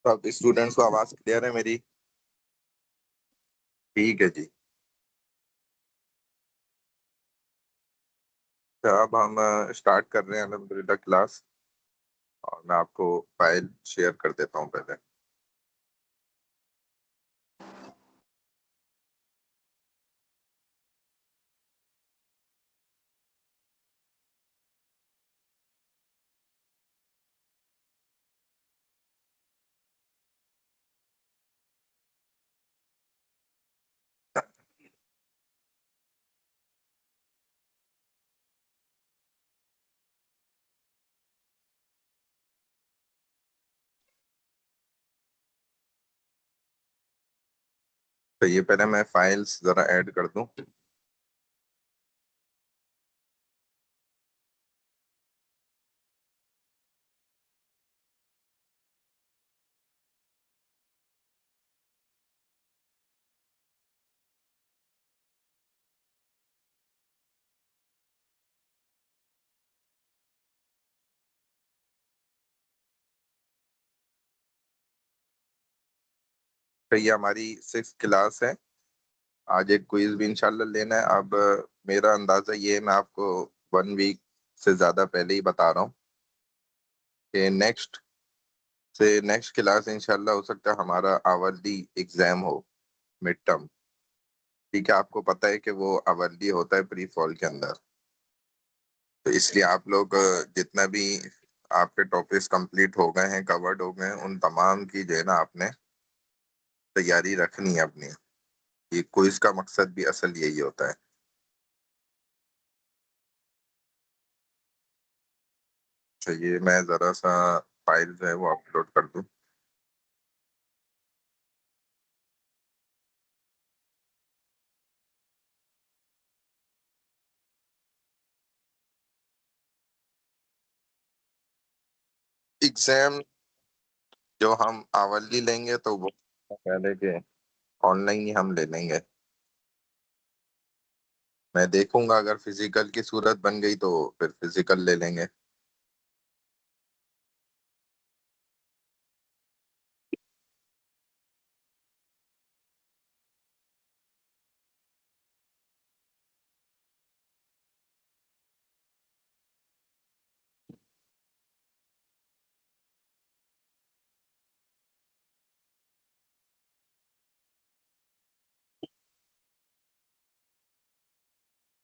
سب students کو آواز clear ہے میری؟ ٹھیک ہے جی. تو اب ہم اسٹارٹ کر رہے ہیں الحمدللہ کلاس. اور میں آپ کو فائل شیئر کر دیتا ہوں پہلے. تو یہ پہلے میں فائلز ذرا ایڈ کر دوں. تو یہ ہماری 6 کلاس ہے. آج ایک کوئز بھی انشاءاللہ لینا ہے. اب میرا اندازہ یہ ہے، میں آپ کو 1 ویک سے زیادہ پہلے ہی بتا رہا ہوں کہ نیکسٹ کلاس انشاءاللہ ہو سکتا ہے ہمارا آورلی ایگزام ہو، مڈ ٹرم. ٹھیک ہے، آپ کو پتہ ہے کہ وہ آورلی ہوتا ہے پری فال کے اندر. تو اس لیے آپ لوگ جتنا بھی آپ کے ٹاپکس کمپلیٹ ہو گئے ہیں، کورڈ ہو گئے ہیں، ان تمام کی جو ہے نا آپ نے تیاری رکھنی ہے اپنی. یہ کوئز کا مقصد بھی اصل یہی ہوتا ہے. چلیے میں ذرا سا فائل جو ہے وہ اپلوڈ کر دوں. ایگزام جو ہم آورلی لیں گے تو وہ پہلے کہ آن لائن ہی ہم لے لیں گے. میں دیکھوں گا اگر فزیکل کی صورت بن گئی تو پھر فزیکل لے لیں گے.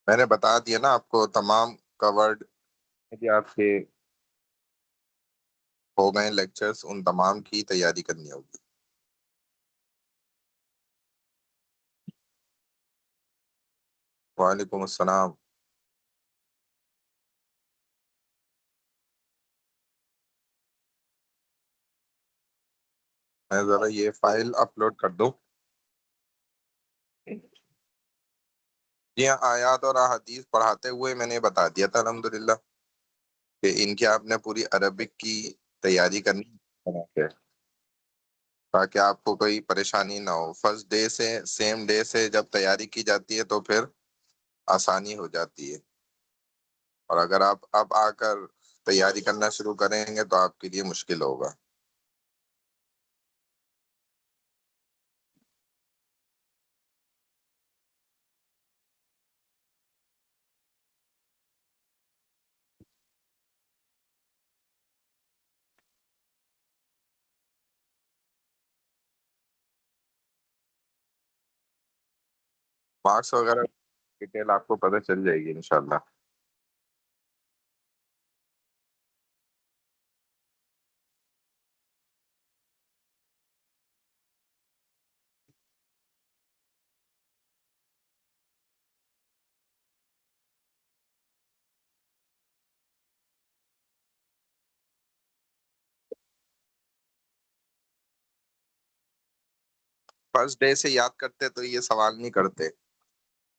میں نے بتا دیا نا آپ کو، تمام کورڈ آپ کے ہو گئے لیکچرز، ان تمام کی تیاری کرنی ہوگی. وعلیکم السلام. میں ذرا یہ فائل اپلوڈ کر دوں. جی ہاں، آیات اور احادیث پڑھاتے ہوئے میں نے بتا دیا تھا الحمدللہ کہ ان کی آپ نے پوری عربک کی تیاری کرنی ہے تاکہ آپ کو کوئی پریشانی نہ ہو. فرسٹ ڈے سے سیم ڈے سے جب تیاری کی جاتی ہے تو پھر آسانی ہو جاتی ہے. اور اگر آپ اب آ کر تیاری کرنا شروع کریں گے تو آپ کے لیے مشکل ہوگا. مارکس وغیرہ ڈیٹیل آپ کو پتہ چل جائے گی انشاءاللہ. فرسٹ ڈے سے یاد کرتے تو یہ سوال نہیں کرتے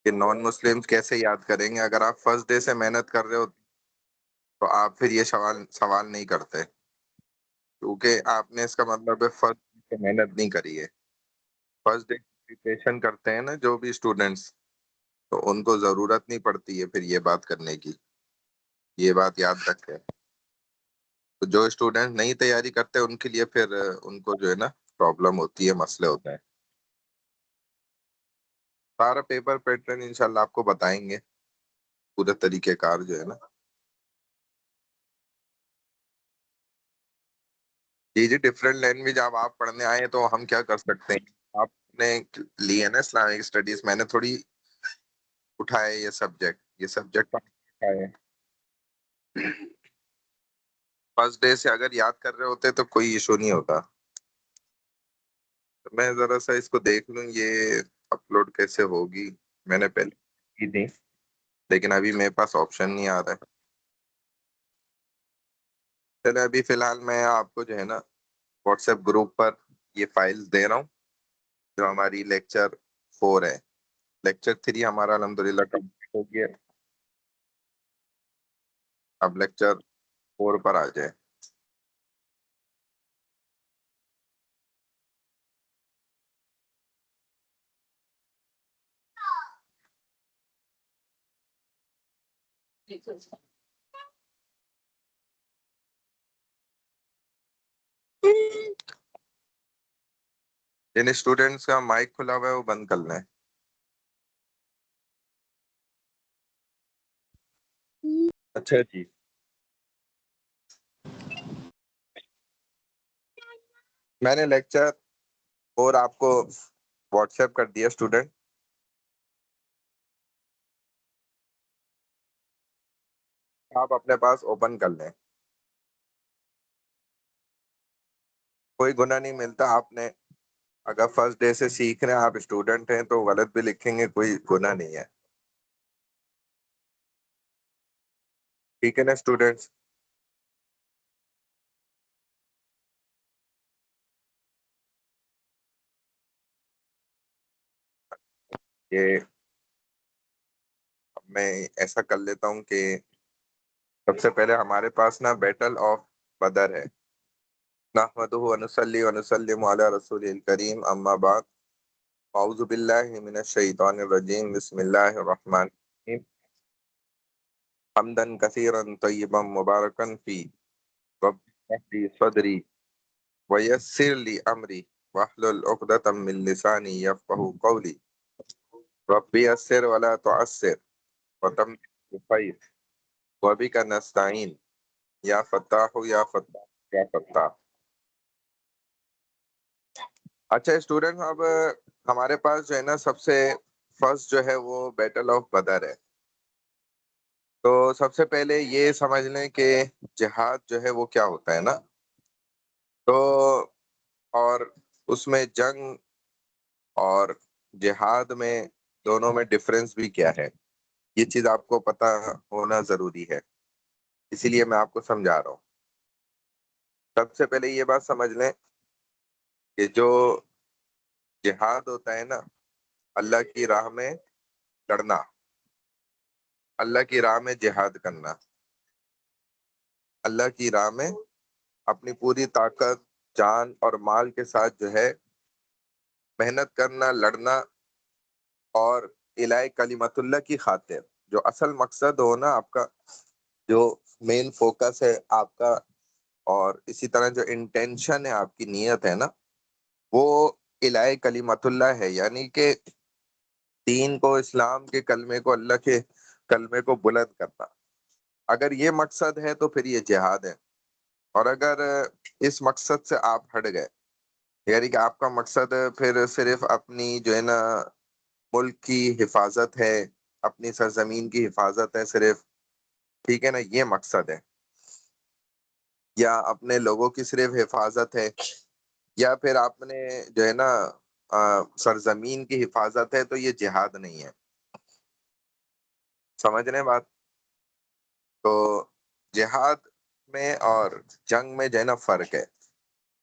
کہ نان مسلم کیسے یاد کریں گے. اگر آپ فرسٹ ڈے سے محنت کر رہے ہو تو آپ پھر یہ سوال نہیں کرتے، کیونکہ آپ نے اس کا مطلب ہے فرسٹ ڈے سے محنت نہیں کری ہے. فرسٹ ڈے پریپریشن کرتے ہیں نا جو بھی اسٹوڈینٹس، تو ان کو ضرورت نہیں پڑتی ہے پھر یہ بات کرنے کی. یہ بات یاد رکھیں. تو جو اسٹوڈنٹ نہیں تیاری کرتے ان کے لیے پھر ان کو جو ہے نا پرابلم ہوتی ہے، مسئلے ہوتے ہیں. سارا پیپر پیٹرن انشاءاللہ آپ کو بتائیں گے، پورے طریقہ کار جو ہے نا. جی جی، ڈفرینٹ لینگویج اب آپ پڑھنے آئے تو ہم کیا کر سکتے ہیں. آپ نے لی ہے نا اسلامک اسٹڈیز، میں نے تھوڑی اٹھائے یہ سبجیکٹ، یہ سبجیکٹ اٹھائے. فرسٹ ڈے سے اگر یاد کر رہے ہوتے تو کوئی ایشو نہیں ہوتا. میں ذرا سا اس کو دیکھ لوں یہ اپلوڈ کیسے ہوگی. میں نے پہلے کی تھی لیکن ابھی میرے پاس آپشن نہیں آ رہا ہے. چلے ابھی فی الحال میں آپ کو جو ہے نا واٹس ایپ گروپ پر یہ فائلز دے رہا ہوں جو ہماری لیکچر 4 ہے. لیکچر 3 ہمارا الحمدللہ کمپلیٹ ہو گیا. اب لیکچر 4 پر آ جائے. جن اسٹوڈینٹس کا مائک کھلا ہوا ہے وہ بند کر لیں. اچھا جی، میں نے لیکچر اور آپ کو واٹس ایپ کر دیا اسٹوڈنٹ. آپ اپنے پاس اوپن کر لیں. کوئی گناہ نہیں ملتا. آپ نے اگر فرسٹ ڈے سے سیکھ رہے ہیں، آپ اسٹوڈنٹ ہیں تو غلط بھی لکھیں گے، کوئی گناہ نہیں ہے. ٹھیک ہے نا اسٹوڈنٹس. یہ اب میں ایسا کر لیتا ہوں کہ سب سے پہلے ہمارے پاس نا بیٹل آف بدر ہے. نحمدہ ونصلی ونسلم علی رسول الکریم، اما بعد، اعوذ باللہ من الشیطان الرجیم، بسم اللہ الرحمن الرحیم، حمدا کثیرا طیبا مبارکا فی، رب اشرح لی صدری ویسر لی امری واحلل عقدۃ من لسانی یفقهوا قولی، رب یسر ولا تعسر وتم بخیر وبک نستعین یا فتاح یا فتاح یا فتاح. اچھا اسٹوڈنٹ، اب ہمارے پاس جو ہے نا سب سے فرسٹ جو ہے وہ بیٹل آف بدر ہے. تو سب سے پہلے یہ سمجھ لیں کہ جہاد جو ہے وہ کیا ہوتا ہے نا. تو اور اس میں جنگ اور جہاد میں دونوں میں ڈفرینس بھی کیا ہے، یہ چیز آپ کو پتہ ہونا ضروری ہے. اسی لیے میں آپ کو سمجھا رہا ہوں. سب سے پہلے یہ بات سمجھ لیں کہ جو جہاد ہوتا ہے نا، اللہ کی راہ میں لڑنا، اللہ کی راہ میں جہاد کرنا، اللہ کی راہ میں اپنی پوری طاقت، جان اور مال کے ساتھ جو ہے محنت کرنا، لڑنا، اور الہ کلمت اللہ کی خاطر جو اصل مقصد ہو نا آپ کا، جو مین فوکس ہے آپ کا، اور اسی طرح جو انٹینشن ہے آپ کی، نیت ہے نا، وہ الہ کلمت اللہ ہے. یعنی کہ دین کو، اسلام کے کلمے کو، اللہ کے کلمے کو بلند کرنا. اگر یہ مقصد ہے تو پھر یہ جہاد ہے. اور اگر اس مقصد سے آپ ہٹ گئے، یعنی کہ آپ کا مقصد پھر صرف اپنی جو ہے نا ملک کی حفاظت ہے، اپنی سرزمین کی حفاظت ہے صرف، ٹھیک ہے نا، یہ مقصد ہے، یا اپنے لوگوں کی صرف حفاظت ہے، یا پھر آپ نے جو ہے نا سرزمین کی حفاظت ہے، تو یہ جہاد نہیں ہے. سمجھ رہے ہیں بات؟ تو جہاد میں اور جنگ میں جو ہے نا فرق ہے.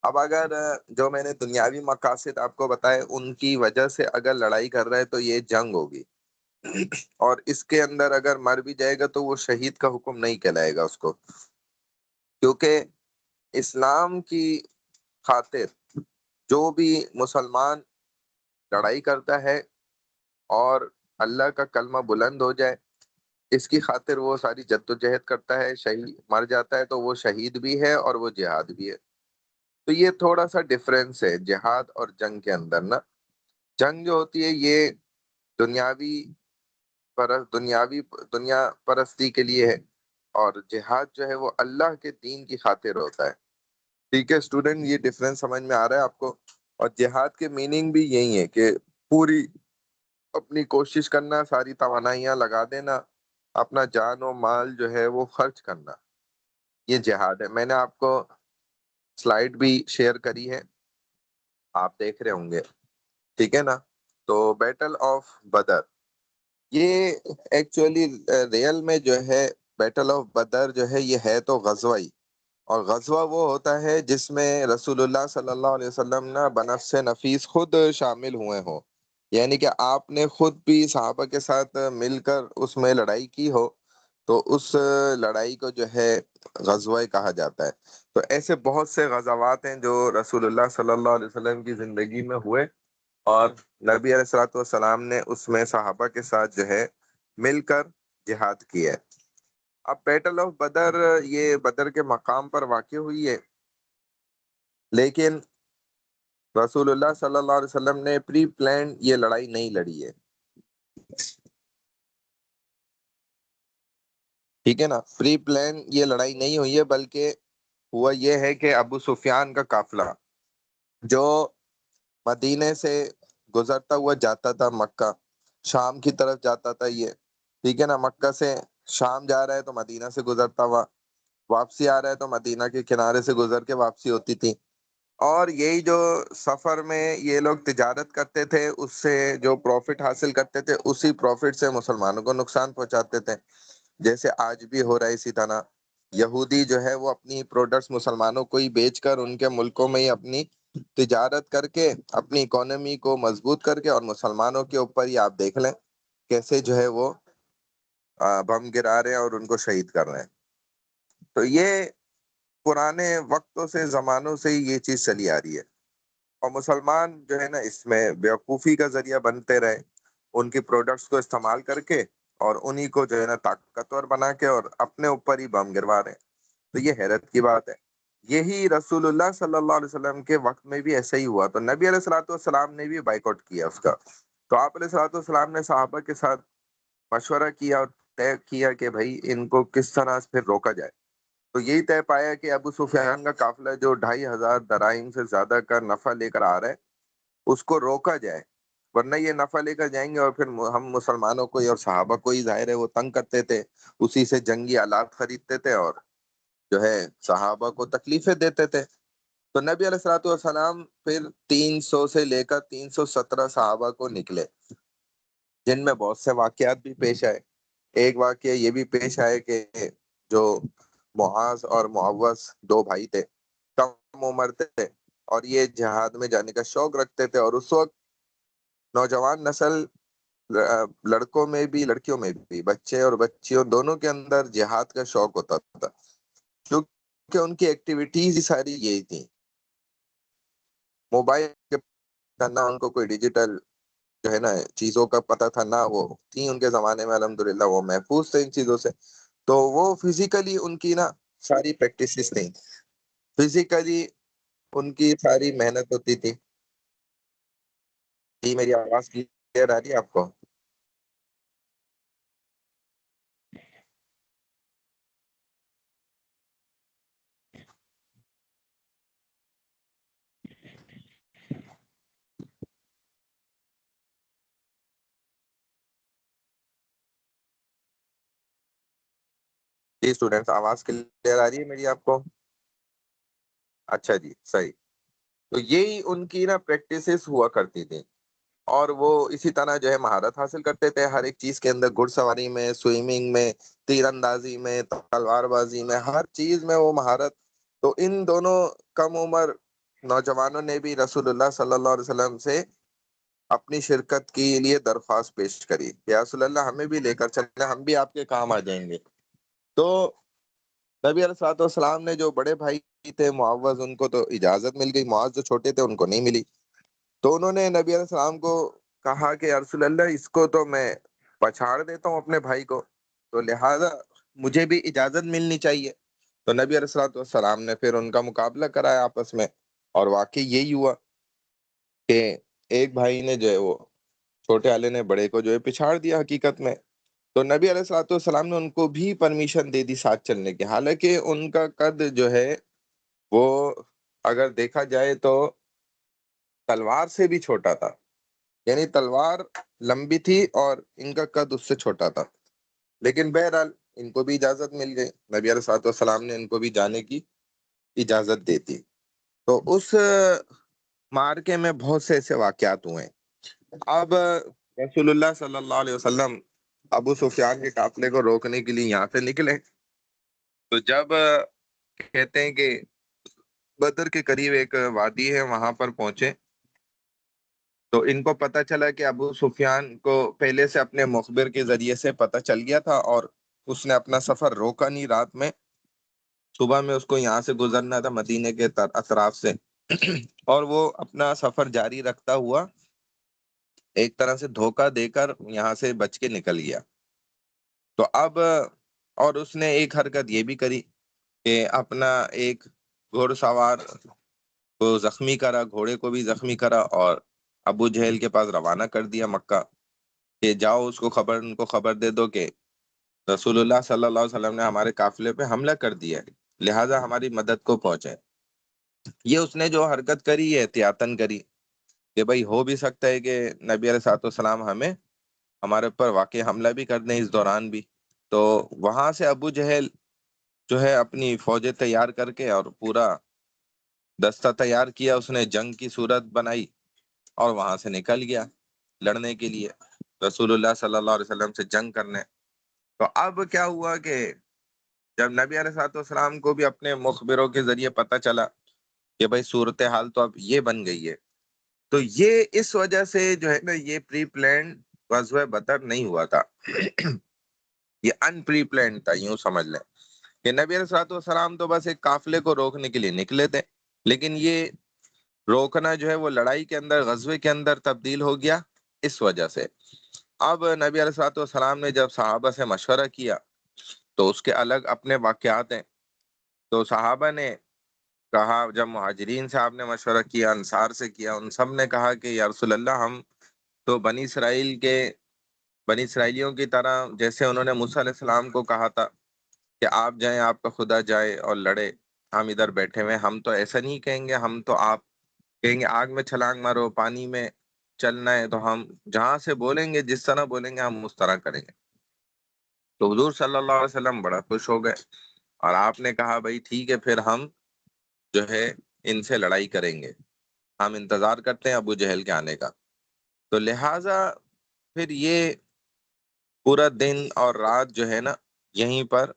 اب اگر جو میں نے دنیاوی مقاصد آپ کو بتائے ان کی وجہ سے اگر لڑائی کر رہا ہے تو یہ جنگ ہوگی. اور اس کے اندر اگر مر بھی جائے گا تو وہ شہید کا حکم نہیں کہلائے گا اس کو، کیونکہ اسلام کی خاطر جو بھی مسلمان لڑائی کرتا ہے اور اللہ کا کلمہ بلند ہو جائے اس کی خاطر وہ ساری جدوجہد کرتا ہے، شہید مر جاتا ہے تو وہ شہید بھی ہے اور وہ جہاد بھی ہے۔ تو یہ تھوڑا سا ڈفرینس ہے جہاد اور جنگ کے اندر نا۔ جنگ جو ہوتی ہے یہ دنیاوی دنیاوی دنیا پرستی کے لیے ہے، اور جہاد جو ہے وہ اللہ کے دین کی خاطر ہوتا ہے۔ ٹھیک ہے اسٹوڈنٹ، یہ ڈفرینس سمجھ میں آ رہا ہے آپ کو؟ اور جہاد کے میننگ بھی یہی ہے کہ پوری اپنی کوشش کرنا، ساری توانائیاں لگا دینا، اپنا جان و مال جو ہے وہ خرچ کرنا، یہ جہاد ہے۔ میں نے آپ کو سلائیڈ بھی شیئر کری ہے، آپ دیکھ رہے ہوں گے، ٹھیک ہے نا؟ تو بیٹل آف بدر، یہ ایکچولی ریئل میں جو ہے بیٹل آف بدر جو ہے یہ ہے تو غزوہ ہی، اور غزوہ وہ ہوتا ہے جس میں رسول اللہ صلی اللہ علیہ وسلم نا بنفس نفیس خود شامل ہوئے ہوں، یعنی کہ آپ نے خود بھی صحابہ کے ساتھ مل کر اس میں لڑائی کی ہو، تو اس لڑائی کو جو ہے غزوہ کہا جاتا ہے۔ تو ایسے بہت سے غزوات ہیں جو رسول اللہ صلی اللہ علیہ وسلم کی زندگی میں ہوئے، اور نبی علیہ الصلوۃ والسلام نے اس میں صحابہ کے ساتھ جو ہے مل کر جہاد کی ہے۔ اب بیٹل آف بدر یہ بدر کے مقام پر واقع ہوئی ہے، لیکن رسول اللہ صلی اللہ علیہ وسلم نے پری پلان یہ لڑائی نہیں لڑی ہے، ٹھیک ہے نا؟ پری پلان یہ لڑائی نہیں ہوئی ہے، بلکہ ہوا یہ ہے کہ ابو سفیان کا قافلہ جو مدینے سے گزرتا ہوا جاتا تھا مکہ، شام کی طرف جاتا تھا یہ، ٹھیک ہے نا؟ مکہ سے شام جا رہا ہے تو مدینہ سے گزرتا ہوا، واپسی آ رہا ہے تو مدینہ کے کنارے سے گزر کے واپسی ہوتی تھی۔ اور یہی جو سفر میں یہ لوگ تجارت کرتے تھے، اس سے جو پروفٹ حاصل کرتے تھے، اسی پروفٹ سے مسلمانوں کو نقصان پہنچاتے تھے، جیسے آج بھی ہو رہا ہے۔ اسی طرح یہودی جو ہے وہ اپنی پروڈکٹس مسلمانوں کو ہی بیچ کر ان کے ملکوں میں ہی اپنی تجارت کر کے اپنی اکانومی کو مضبوط کر کے، اور مسلمانوں کے اوپر ہی آپ دیکھ لیں کیسے جو ہے وہ بم گرا رہے ہیں اور ان کو شہید کر رہے ہیں۔ تو یہ پرانے وقتوں سے، زمانوں سے ہی یہ چیز چلی آ رہی ہے، اور مسلمان جو ہے نا اس میں بیوقوفی کا ذریعہ بنتے رہے، ان کی پروڈکٹس کو استعمال کر کے، اور انہی کو جو ہے نا طاقتور بنا کے اور اپنے اوپر ہی بم گروا رہے ہیں۔ تو یہ حیرت کی بات ہے۔ یہی رسول اللہ صلی اللہ علیہ وسلم کے وقت میں بھی ایسا ہی ہوا، تو نبی علیہ الصلوۃ والسلام نے بھی بائیکاٹ کیا اس کا۔ تو آپ علیہ الصلوۃ والسلام نے صحابہ کے ساتھ مشورہ کیا اور طے کیا کہ بھائی ان کو کس طرح پھر روکا جائے۔ تو یہی طے پایا کہ ابو سفیان کا قافلہ جو 2500 دراہیم سے زیادہ کا نفع لے کر آ رہا ہے، اس کو روکا جائے، ورنہ یہ نفع لے کر جائیں گے اور پھر ہم مسلمانوں کو ہی اور صحابہ کو ہی ظاہر ہے وہ تنگ کرتے تھے، اسی سے جنگی آلات خریدتے تھے اور جو ہے صحابہ کو تکلیفیں دیتے تھے۔ تو نبی علیہ الصلوۃ والسلام پھر 300 سے لے کر 317 صحابہ کو نکلے، جن میں بہت سے واقعات بھی پیش آئے۔ ایک واقعہ یہ بھی پیش آئے کہ جو معاذ اور معوذ دو بھائی تھے، کم عمر تھے، اور یہ جہاد میں جانے کا شوق رکھتے تھے، اور اس وقت نوجوان نسل لڑکوں میں بھی لڑکیوں میں بھی، بچے اور بچیوں دونوں کے اندر جہاد کا شوق ہوتا تھا، کیونکہ ان کی ایکٹیویٹیز ہی ساری یہی تھیں۔ موبائل کا نہ ان کو کوئی ڈیجیٹل جو ہے نا چیزوں کا پتہ تھا، نہ وہ تھی ان کے زمانے میں، الحمدللہ وہ محفوظ تھے ان چیزوں سے۔ تو وہ فزیکلی ان کی نا ساری پریکٹسز تھیں، فزیکلی ان کی ساری محنت ہوتی تھی۔ جی میری آواز کلیئر آ رہی ہے آپ کو؟ جی اسٹوڈینٹس، آواز کلیئر آ رہی ہے میری آپ کو؟ اچھا جی، صحیح۔ تو یہی ان کی نا پریکٹسز ہوا کرتی تھی، اور وہ اسی طرح جو ہے مہارت حاصل کرتے تھے ہر ایک چیز کے اندر، گھڑ سواری میں، سوئمنگ میں، تیر اندازی میں، تلوار بازی میں، ہر چیز میں وہ مہارت۔ تو ان دونوں کم عمر نوجوانوں نے بھی رسول اللہ صلی اللہ علیہ وسلم سے اپنی شرکت کے لیے درخواست پیش کری، یا رسول اللہ ہمیں بھی لے کر چلیں، ہم بھی آپ کے کام آ جائیں گے۔ تو نبی علیہ الصلوۃ والسلام نے جو بڑے بھائی تھے معوذ، ان کو تو اجازت مل گئی، معاذ جو چھوٹے تھے ان کو نہیں ملی۔ تو انہوں نے نبی علیہ السلام کو کہا کہ یا رسول اللہ اس کو تو میں پچھاڑ دیتا ہوں اپنے بھائی کو، تو لہذا مجھے بھی اجازت ملنی چاہیے. تو نبی علیہ الصلوۃ والسلام نے پھر ان کا مقابلہ کرایا آپس میں، اور واقعی یہی ہوا کہ ایک بھائی نے جو ہے وہ چھوٹے والے نے بڑے کو جو ہے پچھاڑ دیا حقیقت میں. تو نبی علیہ الصلوۃ والسلام نے ان کو بھی پرمیشن دے دی ساتھ چلنے کی، حالانکہ ان کا قد جو ہے وہ اگر دیکھا جائے تو تلوار سے بھی چھوٹا تھا. یعنی تلوار لمبی تھی اور ان کا قد اس سے چھوٹا تھا. لیکن بہرحال ان کو بھی اجازت مل گئی، نبی علیہ الصلوۃ والسلام نے ان کو بھی جانے کی اجازت دے دی. تو اس مارکے میں بہت سے ایسے واقعات ہوئے ہیں. اب رسول اللہ صلی اللہ علیہ وسلم ابو سفیان کے قافلے کو روکنے کے لیے یہاں سے نکلے. تو جب کہتے ہیں کہ بدر کے قریب ایک وادی ہے، وہاں پر پہنچے تو ان کو پتہ چلا کہ ابو سفیان کو پہلے سے اپنے مخبر کے ذریعے سے پتہ چل گیا تھا، اور اس نے اپنا سفر روکا نہیں. رات میں صبح میں اس کو یہاں سے گزرنا تھا مدینے کے اطراف سے، اور وہ اپنا سفر جاری رکھتا ہوا ایک طرح سے دھوکہ دے کر یہاں سے بچ کے نکل گیا. تو اب اور اس نے ایک حرکت یہ بھی کری کہ اپنا ایک گھوڑ سوار کو زخمی کرا، گھوڑے کو بھی زخمی کرا، اور ابو جہل کے پاس روانہ کر دیا مکہ کہ جاؤ اس کو ان کو خبر دے دو کہ رسول اللہ صلی اللہ علیہ وسلم نے ہمارے قافلے پہ حملہ کر دیا ہے، لہٰذا ہماری مدد کو پہنچے. یہ اس نے جو حرکت کری ہے احتیاطاً کری کہ بھائی ہو بھی سکتا ہے کہ نبی علیہ الصلوۃ والسلام ہمارے اوپر واقع حملہ بھی کر دیں اس دوران بھی. تو وہاں سے ابو جہل جو ہے اپنی فوجیں تیار کر کے اور پورا دستہ تیار کیا، اس نے جنگ کی صورت بنائی اور وہاں سے نکل گیا لڑنے کے لیے رسول اللہ صلی اللہ علیہ وسلم سے جنگ کرنے. تو اب کیا ہوا کہ جب نبی علیہ الصلوۃ والسلام کو بھی اپنے مخبروں کے ذریعے پتہ چلا کہ بھائی صورتحال تو اب یہ بن گئی ہے، تو یہ اس وجہ سے جو ہے نا یہ پری پلانڈ غزوہ بدر نہیں ہوا تھا، یہ ان پری پلانڈ تھا. یوں سمجھ لیں کہ نبی علیہ الصلوۃ والسلام تو بس ایک قافلے کو روکنے کے لیے نکلے تھے، لیکن یہ روکنا جو ہے وہ لڑائی کے اندر، غزوے کے اندر تبدیل ہو گیا اس وجہ سے. اب نبی علیہ الصلوۃ والسلام نے جب صحابہ سے مشورہ کیا تو اس کے الگ اپنے واقعات ہیں. تو صحابہ نے کہا، جب مہاجرین سے آپ نے مشورہ کیا، انصار سے کیا، ان سب نے کہا کہ یا رسول اللہ ہم تو بنی اسرائیلیوں کی طرح، جیسے انہوں نے موسیٰ علیہ السلام کو کہا تھا کہ آپ جائیں، آپ کا خدا جائے اور لڑے، ہم ادھر بیٹھے ہوئے، ہم تو ایسا نہیں کہیں گے. ہم تو آپ کہیں گے آگ میں چھلانگ مارو، پانی میں چلنا ہے تو ہم جہاں سے بولیں گے، جس طرح بولیں گے ہم اس طرح کریں گے. تو حضور صلی اللہ علیہ وسلم بڑا خوش ہو گئے، اور آپ نے کہا بھائی ٹھیک ہے، پھر ہم جو ہے ان سے لڑائی کریں گے، ہم انتظار کرتے ہیں ابو جہل کے آنے کا. تو لہٰذا پھر یہ پورا دن اور رات جو ہے نا یہیں پر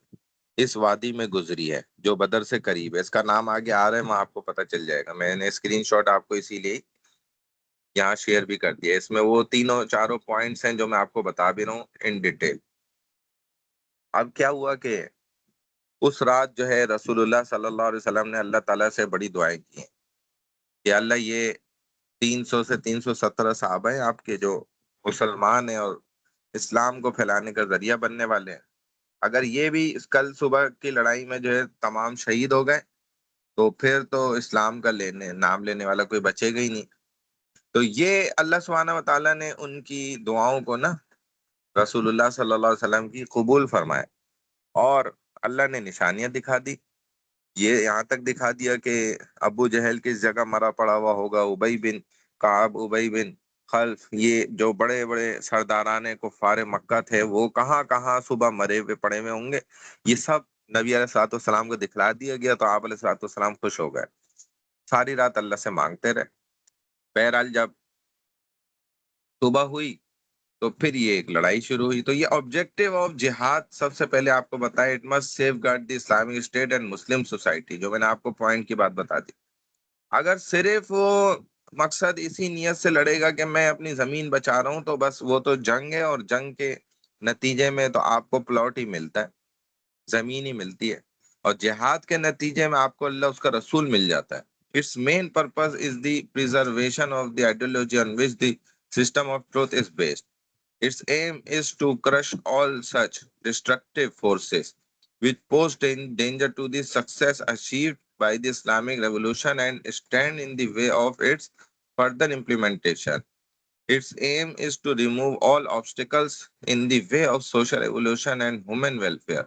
اس وادی میں گزری ہے جو بدر سے قریب ہے. اس کا نام آگے آ رہا ہے، وہاں آپ کو پتہ چل جائے گا. میں نے اسکرین شاٹ آپ کو اسی لیے یہاں شیئر بھی کر دیا. اس میں وہ تینوں چاروں پوائنٹس ہیں جو میں آپ کو بتا بھی رہا ہوں ان ڈیٹیل. اب کیا ہوا کہ اس رات جو ہے رسول اللہ صلی اللہ علیہ وسلم نے اللہ تعالیٰ سے بڑی دعائیں کی ہیں کہ اللہ یہ 300 سے 317 صحابہ ہیں آپ کے جو مسلمان ہیں اور اسلام کو پھیلانے کا ذریعہ بننے والے ہیں، اگر یہ بھی کل صبح کی لڑائی میں جو ہے تمام شہید ہو گئے تو پھر تو اسلام کا نام لینے والا کوئی بچے گا ہی نہیں. تو یہ اللہ سبحانہ و تعالیٰ نے ان کی دعاؤں کو نا رسول اللہ صلی اللہ علیہ وسلم کی قبول فرمائے، اور اللہ نے نشانیاں دکھا دی. یہ یہاں تک دکھا دیا کہ ابو جہل کس جگہ مرا پڑا ہوا ہوگا، ابی بن کعب، ابی بن خلف، یہ جو بڑے بڑے سرداران کفار مکہ تھے وہ کہاں کہاں صبح مرے ہوئے پڑے ہوئے ہوں گے. یہ سب نبی علیہ الصلوۃ والسلام کو دکھلا دیا گیا. تو آپ علیہ الصلوۃ والسلام خوش ہو گئے، ساری رات اللہ سے مانگتے رہے. بہرحال جب صبح ہوئی تو پھر یہ ایک لڑائی شروع ہوئی. تو یہ آبجیکٹو آف جہاد سب سے پہلے آپ کو بتایا، it must safeguard the Islamic state and Muslim society, جو میں نے آپ کو پوائنٹ کی بات بتا دی. اگر صرف وہ مقصد اسی نیت سے لڑے گا کہ میں اپنی زمین بچا رہا ہوں تو بس وہ تو جنگ ہے، اور جنگ کے نتیجے میں تو آپ کو پلاٹ ہی ملتا ہے، زمین ہی ملتی ہے، اور جہاد کے نتیجے میں آپ کو اللہ اس کا رسول مل جاتا ہے. It's main purpose is the preservation of the ideology on which the system of truth is based. Its aim is to crush all such destructive forces which pose danger to the success achieved by the Islamic Revolution and stand in the way of its further implementation. Its aim is to remove all obstacles in the way of social evolution and human welfare.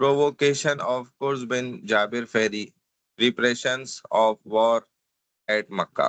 provocation of Qurs bin Jabir Ferry, repressions of war at Makkah.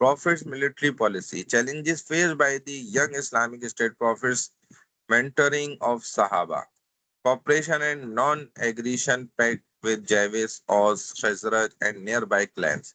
Prophet's military policy, challenges faced by the young Islamic State prophets, mentoring of Sahaba, cooperation and non-aggression pact with Javis, Aus, Khazraj and nearby clans.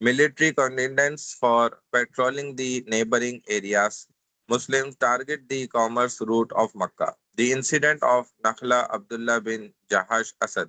Military contingents for patrolling the neighboring areas. Muslims target the commerce route of Makkah. The incident of Nakhla Abdullah bin Jahash Asad,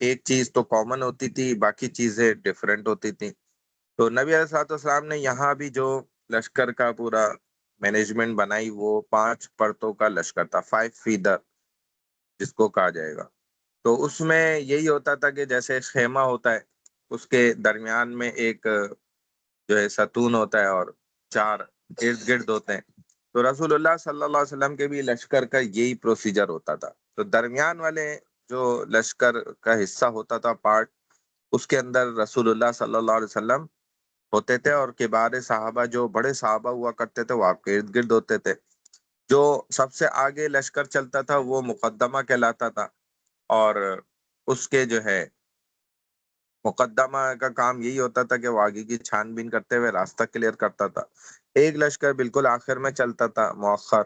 ایک چیز تو common ہوتی تھی، باقی چیزیں different ہوتی تھی. تو نبی علیہ الصلوۃ والسلام نے یہاں بھی جو لشکر کا پورا مینجمنٹ بنائی وہ 5 پرتوں کا لشکر تھا، 5 فیدر جس کو کہا جائے گا. تو اس میں یہی ہوتا تھا کہ جیسے خیمہ ہوتا ہے، اس کے درمیان میں ایک جو ہے ستون ہوتا ہے اور 4 ارد گرد ہوتے ہیں. تو رسول اللہ صلی اللہ علیہ وسلم کے بھی لشکر کا یہی پروسیجر ہوتا تھا. تو درمیان والے جو لشکر کا حصہ ہوتا تھا پارٹ، اس کے اندر رسول اللہ صلی اللہ علیہ وسلم ہوتے تھے، اور کبار صحابہ جو بڑے صحابہ ہوا کرتے تھے وہ آپ کے ارد گرد ہوتے تھے. جو سب سے آگے لشکر چلتا تھا وہ مقدمہ کہلاتا تھا، اور اس کے جو ہے مقدمہ کا کام یہی ہوتا تھا کہ وہ آگے کی چھان بین کرتے ہوئے راستہ کلیئر کرتا تھا. ایک لشکر بالکل آخر میں چلتا تھا مؤخر،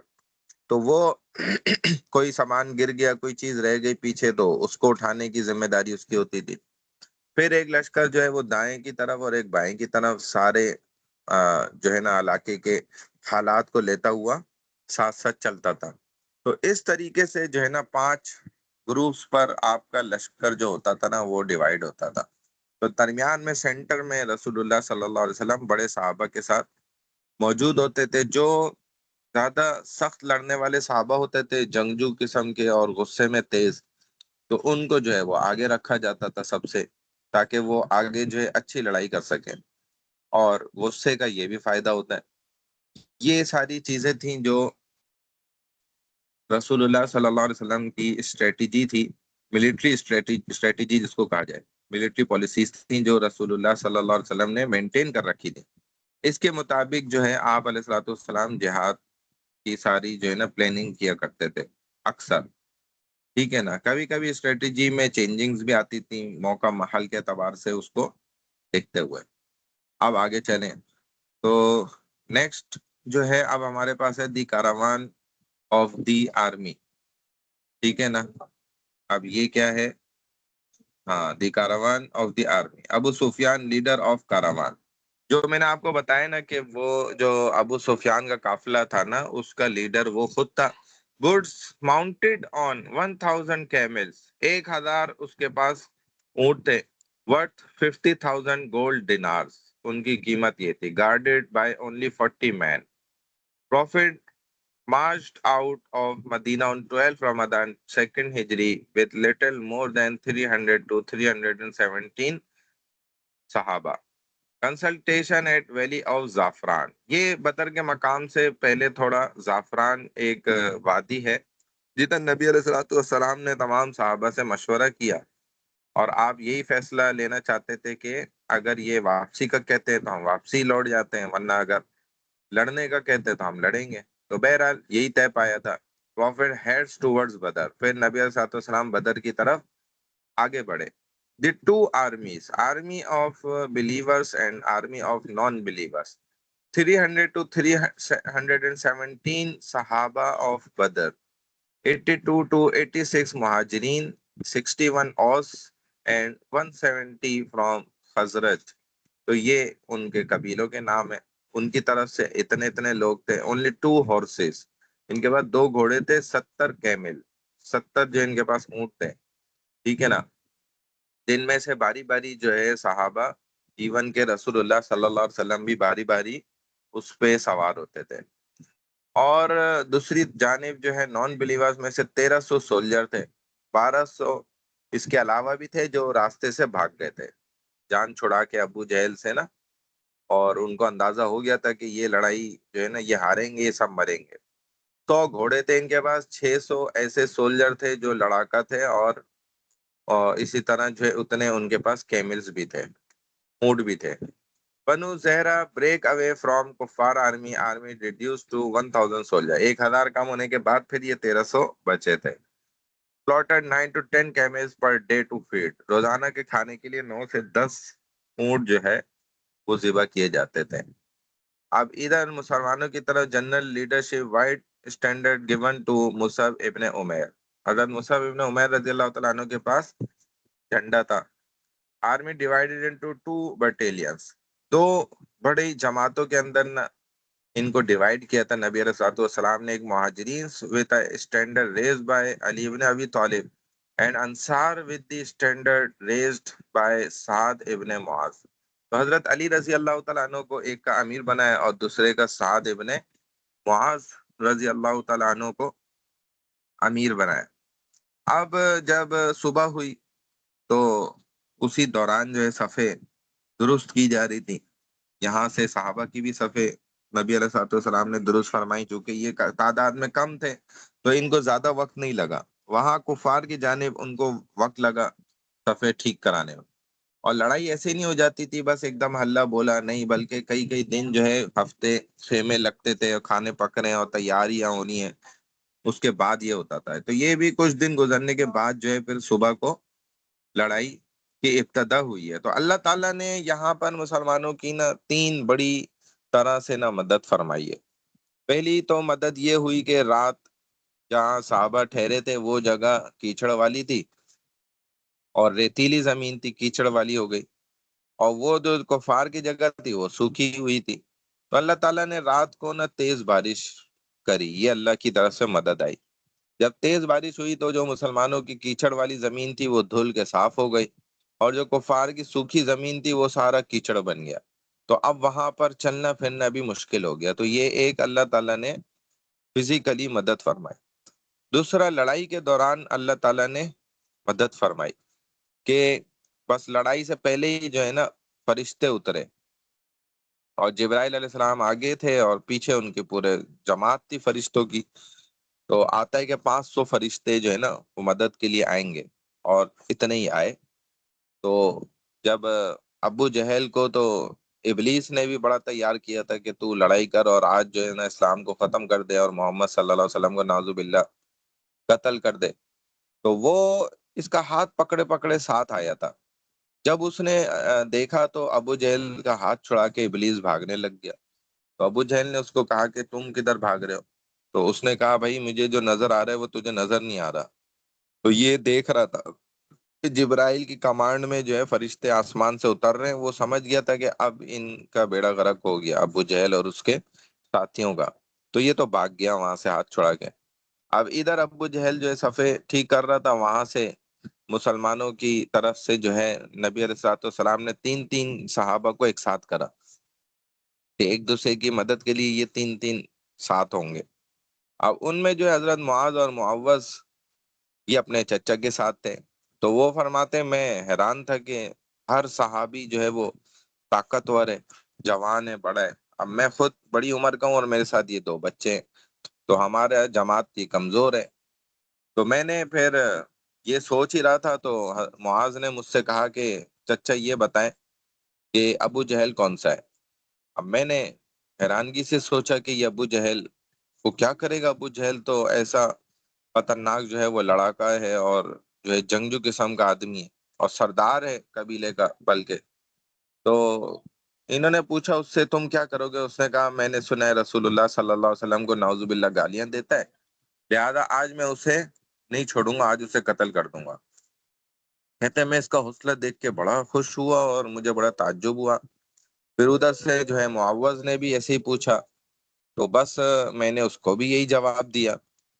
تو وہ کوئی سامان گر گیا، کوئی چیز رہ گئی پیچھے، تو اس کو اٹھانے کی ذمہ داری اس کی ہوتی تھی. پھر ایک لشکر جو ہے وہ دائیں کی طرف اور ایک بائیں کی طرف سارے جو ہے نا علاقے کے حالات کو لیتا ہوا ساتھ ساتھ چلتا تھا. تو اس طریقے سے جو ہے نا 5 گروپس پر آپ کا لشکر جو ہوتا تھا نا وہ ڈیوائیڈ ہوتا تھا. تو درمیان میں سینٹر میں رسول اللہ صلی اللہ علیہ وسلم بڑے صحابہ کے ساتھ موجود ہوتے تھے. جو زیادہ سخت لڑنے والے صحابہ ہوتے تھے، جنگجو قسم کے اور غصے میں تیز، تو ان کو جو ہے وہ آگے رکھا جاتا تھا سب سے، تاکہ وہ آگے جو ہے اچھی لڑائی کر سکیں، اور غصے کا یہ بھی فائدہ ہوتا ہے. یہ ساری چیزیں تھیں جو رسول اللہ صلی اللہ علیہ وسلم کی اسٹریٹجی تھی، ملٹری اسٹریٹجی جس کو کہا جائے، ملٹری پالیسیز تھیں جو رسول اللہ صلی اللہ علیہ وسلم نے مینٹین کر رکھی تھی. اس کے مطابق جو ہے آپ علیہ الصلوۃ والسلام جہاد کی ساری جو ہے نا پلاننگ کیا کرتے تھے اکثر. ٹھیک ہے نا، کبھی کبھی اسٹریٹجی میں چینجنگز بھی آتی تھیں موقع محل کے اعتبار سے، اس کو دیکھتے ہوئے. اب آگے چلیں تو نیکسٹ جو ہے اب ہمارے پاس ہے دی کاروان آف دی آرمی. ٹھیک ہے نا، اب یہ کیا ہے؟ ہاں، the caravan of the army. Abu Sufyan leader of caravan. جو میں نے آپ کو بتایا نا کہ وہ جو ابو سفیان کا قافلہ تھا نا، اس کا لیڈر وہ خود تھا. گڈس ماؤنٹیڈ آن 1000 کیملز. 1000 اس کے پاس اونٹ تھے. Worth 50,000 gold دینارز. ان کی قیمت یہ تھی. Guarded by only 40 men. Prophet marched out of Medina on 12 Ramadan 2nd Hijri with little more than 300 to 317 صحابہ. کنسلٹیشن ایٹ ویلی آف زعفران. یہ بدر کے مقام سے پہلے تھوڑا زعفران ایک وادی ہے جدھر نبی علیہ الصلوۃ والسلام نے تمام صحابہ سے مشورہ کیا، اور آپ یہی فیصلہ لینا چاہتے تھے کہ اگر یہ واپسی کا کہتے ہیں تو ہم واپسی لوٹ جاتے ہیں، ورنہ اگر لڑنے کا کہتے تو ہم لڑیں گے. تو بہرحال یہی طے پایا تھا. Prophet heads towards Badr. پھر نبی علیہ السلام بدر کی طرف آگے بڑھے. The two armies, army of believers and army of non believers. 300 to 317 صحابہ آف بدر. 82 to 86 مہاجرین. 61 اوس اینڈ 170 فرام خزرج. تو یہ ان کے قبیلوں کے نام ہیں. ان کی طرف سے اتنے لوگ تھے. Only 2 horses. ان کے پاس 2 گھوڑے تھے. 70 کیمل. 70 جو ان کے پاس اونٹ تھے. ٹھیک ہے نا. جن میں سے باری باری جو ہے صحابہ، ایون کے رسول اللہ صلی اللہ علیہ وسلم بھی باری باری اس پہ سوار ہوتے تھے. اور دوسری جانب جو ہے نان بلیورز میں سے 1300 سولجر تھے. 1200 اس کے علاوہ بھی تھے جو راستے سے بھاگ گئے تھے جان چھڑا کے ابو جہل سے نا، اور ان کو اندازہ ہو گیا تھا کہ یہ لڑائی جو ہے نا یہ ہاریں گے، یہ سب مریں گے. 100 گھوڑے تھے ان کے پاس. 600 ایسے سولجر تھے جو لڑاکا تھے، اور اسی طرح جو ہے اتنے ان کے پاس کیملز بھی تھے، اونٹ بھی تھے. Banu Zuhra break away from کفار army. Army reduced to 1000 soldier. 1000 کم ہونے کے بعد پھر یہ 1300 بچے تھے. Plotted 9 to 10 camels per day to feed. روزانہ کے کھانے کے لیے 9 سے 10 اونٹ جو ہے وہ ذبح کیے جاتے تھے. اب ادھر مسلمانوں کی طرف general leadership white standard given to Musab ibn Umair. حضرت مصعب ابن عمیر رضی اللہ تعالیٰ عنہ کے پاس جھنڈا تھا. Army divided into 2 battalions. 2 بڑی جماعتوں کے اندر ان کو ڈیوائیڈ کیا تھا نبی علیہ الصلوۃ والسلام نے. ایک مہاجرین with a standard raised by علی ابن ابی طالب and Ansar with the standard raised by Saad ibn Muaz. تو حضرت علی رضی اللہ تعالیٰ عنہ کو ایک کا امیر بنایا اور دوسرے کا سعد ابن معاذ رضی اللہ تعالیٰ عنہ کو امیر بنایا. اب جب صبح ہوئی تو اسی دوران جو ہے صفیں درست کی جا رہی تھی. یہاں سے صحابہ کی بھی صفیں نبی علیہ الصلوۃ والسلام نے درست فرمائی، چونکہ یہ تعداد میں کم تھے تو ان کو زیادہ وقت نہیں لگا. وہاں کفار کی جانب ان کو وقت لگا صفیں ٹھیک کرانے میں. اور لڑائی ایسے نہیں ہو جاتی تھی بس ایک دم ہلہ بولا نہیں، بلکہ کئی کئی دن جو ہے ہفتے خیمے لگتے تھے اور کھانے پک رہے ہیں اور تیاریاں ہونی ہیں. اس کے بعد یہ ہوتا تھا. تو یہ بھی کچھ دن گزرنے کے بعد جو ہے پھر صبح کو لڑائی کی ابتدا ہوئی ہے. تو اللہ تعالیٰ نے یہاں پر مسلمانوں کی نا تین بڑی طرح سے نا مدد فرمائی ہے. پہلی تو مدد یہ ہوئی کہ رات جہاں صحابہ ٹھہرے تھے وہ جگہ کیچڑ والی تھی اور ریتیلی زمین تھی، کیچڑ والی ہو گئی. اور وہ جو کفار کی جگہ تھی وہ سوکھی ہوئی تھی. تو اللہ تعالیٰ نے رات کو نا تیز بارش کری. یہ اللہ کی طرف سے مدد آئی. جب تیز بارش ہوئی تو جو مسلمانوں کی کیچڑ والی زمین تھی وہ دھل کے صاف ہو گئی اور جو کفار کی سوکھی زمین تھی وہ سارا کیچڑ بن گیا. تو اب وہاں پر چلنا پھرنا بھی مشکل ہو گیا. تو یہ ایک اللہ تعالیٰ نے فزیکلی مدد فرمائی. دوسرا، لڑائی کے دوران اللہ تعالیٰ نے مدد فرمائی کہ بس لڑائی سے پہلے ہی جو ہے نا فرشتے اترے اور جبرائیل علیہ السلام آگے تھے اور پیچھے ان کی پورے جماعت تھی فرشتوں کی. تو آتا ہے کہ 500 فرشتے جو ہے نا وہ مدد کے لیے آئیں گے اور اتنے ہی آئے. تو جب ابو جہل کو تو ابلیس نے بھی بڑا تیار کیا تھا کہ تو لڑائی کر اور آج جو ہے نا اسلام کو ختم کر دے اور محمد صلی اللہ علیہ وسلم کو نعوذ باللہ قتل کر دے. تو وہ اس کا ہاتھ پکڑے پکڑے ساتھ آیا تھا. جب اس نے دیکھا تو ابو جہل کا ہاتھ چھڑا کے ابلیس بھاگنے لگ گیا. تو ابو جہل نے اس کو کہا کہ تم کدھر بھاگ رہے ہو؟ تو اس نے کہا بھائی مجھے جو نظر آ رہا ہے وہ تجھے نظر نہیں آ رہا. تو یہ دیکھ رہا تھا کہ جبرائیل کی کمانڈ میں جو ہے فرشتے آسمان سے اتر رہے ہیں. وہ سمجھ گیا تھا کہ اب ان کا بیڑا غرق ہو گیا ابو جہل اور اس کے ساتھیوں کا. تو یہ تو بھاگ گیا وہاں سے ہاتھ چھڑا کے. اب ادھر ابو جہل جو ہے صفے ٹھیک کر رہا تھا، وہاں سے مسلمانوں کی طرف سے جو ہے نبی علیہ الصلوۃ والسلام نے تین تین صحابہ کو ایک ساتھ کرا کہ ایک دوسرے کی مدد کے لیے یہ تین تین ساتھ ہوں گے. اب ان میں جو ہے حضرت معاذ اور معوذ یہ اپنے چچا کے ساتھ تھے. تو وہ فرماتے میں حیران تھا کہ ہر صحابی جو ہے وہ طاقتور ہے، جوان ہے، بڑا ہے. اب میں خود بڑی عمر کا ہوں اور میرے ساتھ یہ دو بچے ہیں. تو ہمارے جماعت کی کمزور ہے. تو میں نے پھر یہ سوچ ہی رہا تھا تو معاذ نے مجھ سے کہا کہ چچا یہ بتائیں کہ ابو جہل کون سا ہے. اب میں نے حیرانگی سے سوچا کہ یہ ابو جہل وہ کیا کرے گا. ابو جہل تو ایسا خطرناک جو ہے وہ لڑاکا ہے اور جو ہے جنگجو قسم کا آدمی ہے اور سردار ہے قبیلے کا. بلکہ تو انہوں نے پوچھا اس سے تم کیا کرو گے؟ اس نے کہا میں نے سنا ہے رسول اللہ صلی اللہ علیہ وسلم کو نعوذ باللہ گالیاں دیتا ہے، لہذا آج میں اسے نہیں چھوڑوں گا، آج اسے قتل کر دوں گا. کہتے ہیں میں اس کا حوصلہ دیکھ کے بڑا خوش ہوا اور مجھے بڑا تعجب ہوا. پھر ادھر سے جو ہے معوذ نے بھی ایسے ہی پوچھا تو بس میں نے اس کو بھی یہی جواب دیا.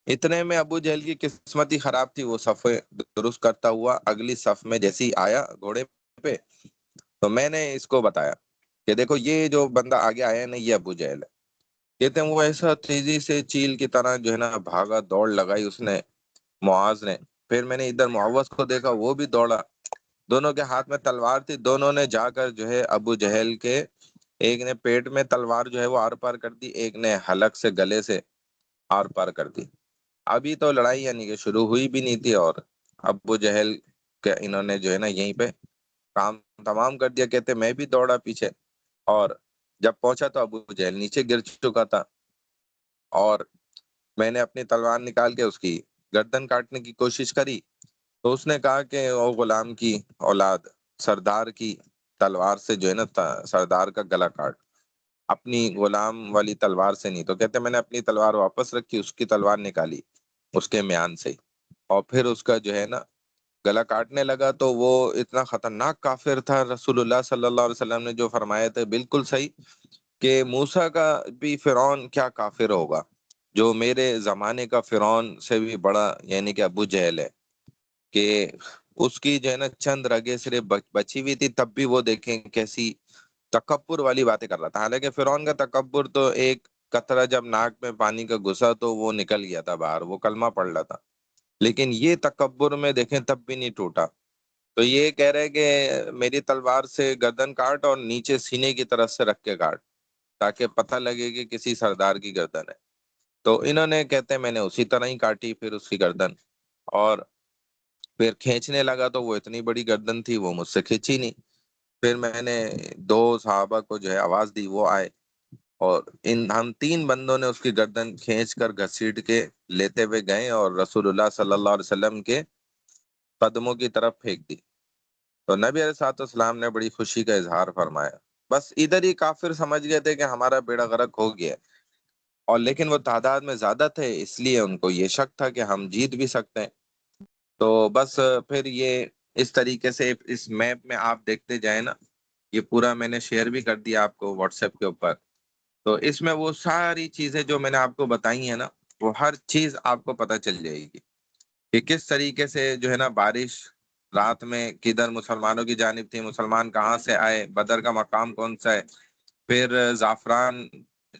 اتنے میں ابو جہل کی قسمت ہی خراب تھی. وہ صف درست کرتا ہوا اگلی صف میں جیسے ہی آیا گھوڑے پہ تو میں نے اس کو بتایا کہ دیکھو یہ جو بندہ آگے آیا ہے نا یہ ابو جہل ہے. کہتے ہیں وہ ایسا تیزی سے چیل کی طرح جو ہے نا بھاگا، دوڑ لگائی اس نے معاذ نے. پھر میں نے ادھر معوذ کو دیکھا وہ بھی دوڑا. دونوں کے ہاتھ میں تلوار تھی. دونوں نے جا کر جو ہے ابو جہل کے ایک نے پیٹ میں تلوار جو ہے وہ آر پار کر دی، ایک نے حلق سے گلے سے آر پار کر دی. ابھی تو لڑائی یعنی کہ شروع ہوئی بھی نہیں تھی اور ابو جہل کے انہوں نے جو ہے نا یہیں پہ کام تمام کر دیا. کہتے میں بھی دوڑا پیچھے اور جب پہنچا تو ابو جہل نیچے گر چکا تھا اور میں نے اپنی تلوار نکال کے اس کی گردن کاٹنے کی کوشش کری. تو اس نے کہا کہ او غلام کی اولاد، سردار کی تلوار سے جو ہے نا سردار کا گلا کاٹ، اپنی غلام والی تلوار سے نہیں. تو کہتے میں نے اپنی تلوار واپس رکھی، اس کی تلوار نکالی اس کے میان سے اور پھر اس کا جو ہے نا گلا کاٹنے لگا. تو وہ اتنا خطرناک کافر تھا. رسول اللہ صلی اللہ علیہ وسلم نے جو فرمایا تھے بالکل صحیح کہ موسیٰ کا بھی فرعون کیا کافر ہوگا جو میرے زمانے کا فرعون سے بھی بڑا یعنی کہ ابو جہل ہے. کہ اس کی جو ہے نا چند رگیں صرف بچی ہوئی تھی، تب بھی وہ دیکھیں کیسی تکبر والی باتیں کر رہا تھا. حالانکہ فرعون کا تکبر تو ایک قطرہ جب ناک میں پانی کا گھسا تو وہ نکل گیا تھا باہر، وہ کلمہ پڑھ رہا تھا. لیکن یہ تکبر میں دیکھیں تب بھی نہیں ٹوٹا. تو یہ کہہ رہے کہ میری تلوار سے گردن کاٹ اور نیچے سینے کی طرف سے رکھ کے کاٹ، تاکہ پتہ لگے کہ کسی سردار کی گردن ہے. تو انہوں نے کہتے ہیں میں نے اسی طرح ہی کاٹی پھر اس کی گردن، اور پھر کھینچنے لگا تو وہ اتنی بڑی گردن تھی وہ مجھ سے کھینچی نہیں. پھر میں نے دو صحابہ کو جو ہے آواز دی، وہ آئے، اور ہم تین بندوں نے اس کی گردن کھینچ کر گھسیٹ کے لیتے ہوئے گئے اور رسول اللہ صلی اللہ علیہ وسلم کے قدموں کی طرف پھینک دی. تو نبی علیہ الصلوۃ والسلام نے بڑی خوشی کا اظہار فرمایا. بس ادھر ہی کافر سمجھ گئے تھے کہ ہمارا بیڑا غرق ہو گیا ہے، اور لیکن وہ تعداد میں زیادہ تھے، اس لیے ان کو یہ شک تھا کہ ہم جیت بھی سکتے ہیں. تو بس پھر یہ اس طریقے سے اس میپ میں آپ دیکھتے جائیں نا، یہ پورا میں نے شیئر بھی کر دیا آپ کو واٹس ایپ کے اوپر. تو اس میں وہ ساری چیزیں جو میں نے آپ کو بتائی ہیں نا، وہ ہر چیز آپ کو پتہ چل جائے گی کہ کس طریقے سے جو ہے نا بارش رات میں کدھر مسلمانوں کی جانب تھی، مسلمان کہاں سے آئے، بدر کا مقام کون سا ہے، پھر زعفران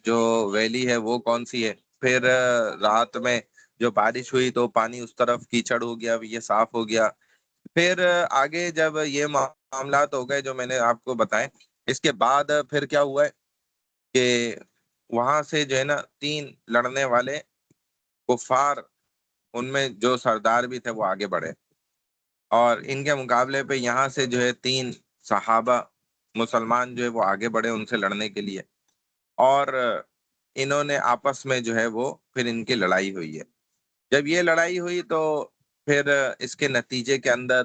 جو ویلی ہے وہ کون سی ہے، پھر رات میں جو بارش ہوئی تو پانی اس طرف کیچڑ ہو گیا، یہ صاف ہو گیا. پھر آگے جب یہ معاملات ہو گئے جو میں نے آپ کو بتائے، اس کے بعد پھر کیا ہوا ہے کہ وہاں سے جو ہے نا تین لڑنے والے کفار، ان میں جو سردار بھی تھے وہ آگے بڑھے، اور ان کے مقابلے پہ یہاں سے جو ہے تین صحابہ مسلمان جو ہے وہ آگے بڑھے ان سے لڑنے کے لیے، اور انہوں نے آپس میں جو ہے وہ پھر ان کی لڑائی ہوئی ہے. جب یہ لڑائی ہوئی تو پھر اس کے نتیجے کے اندر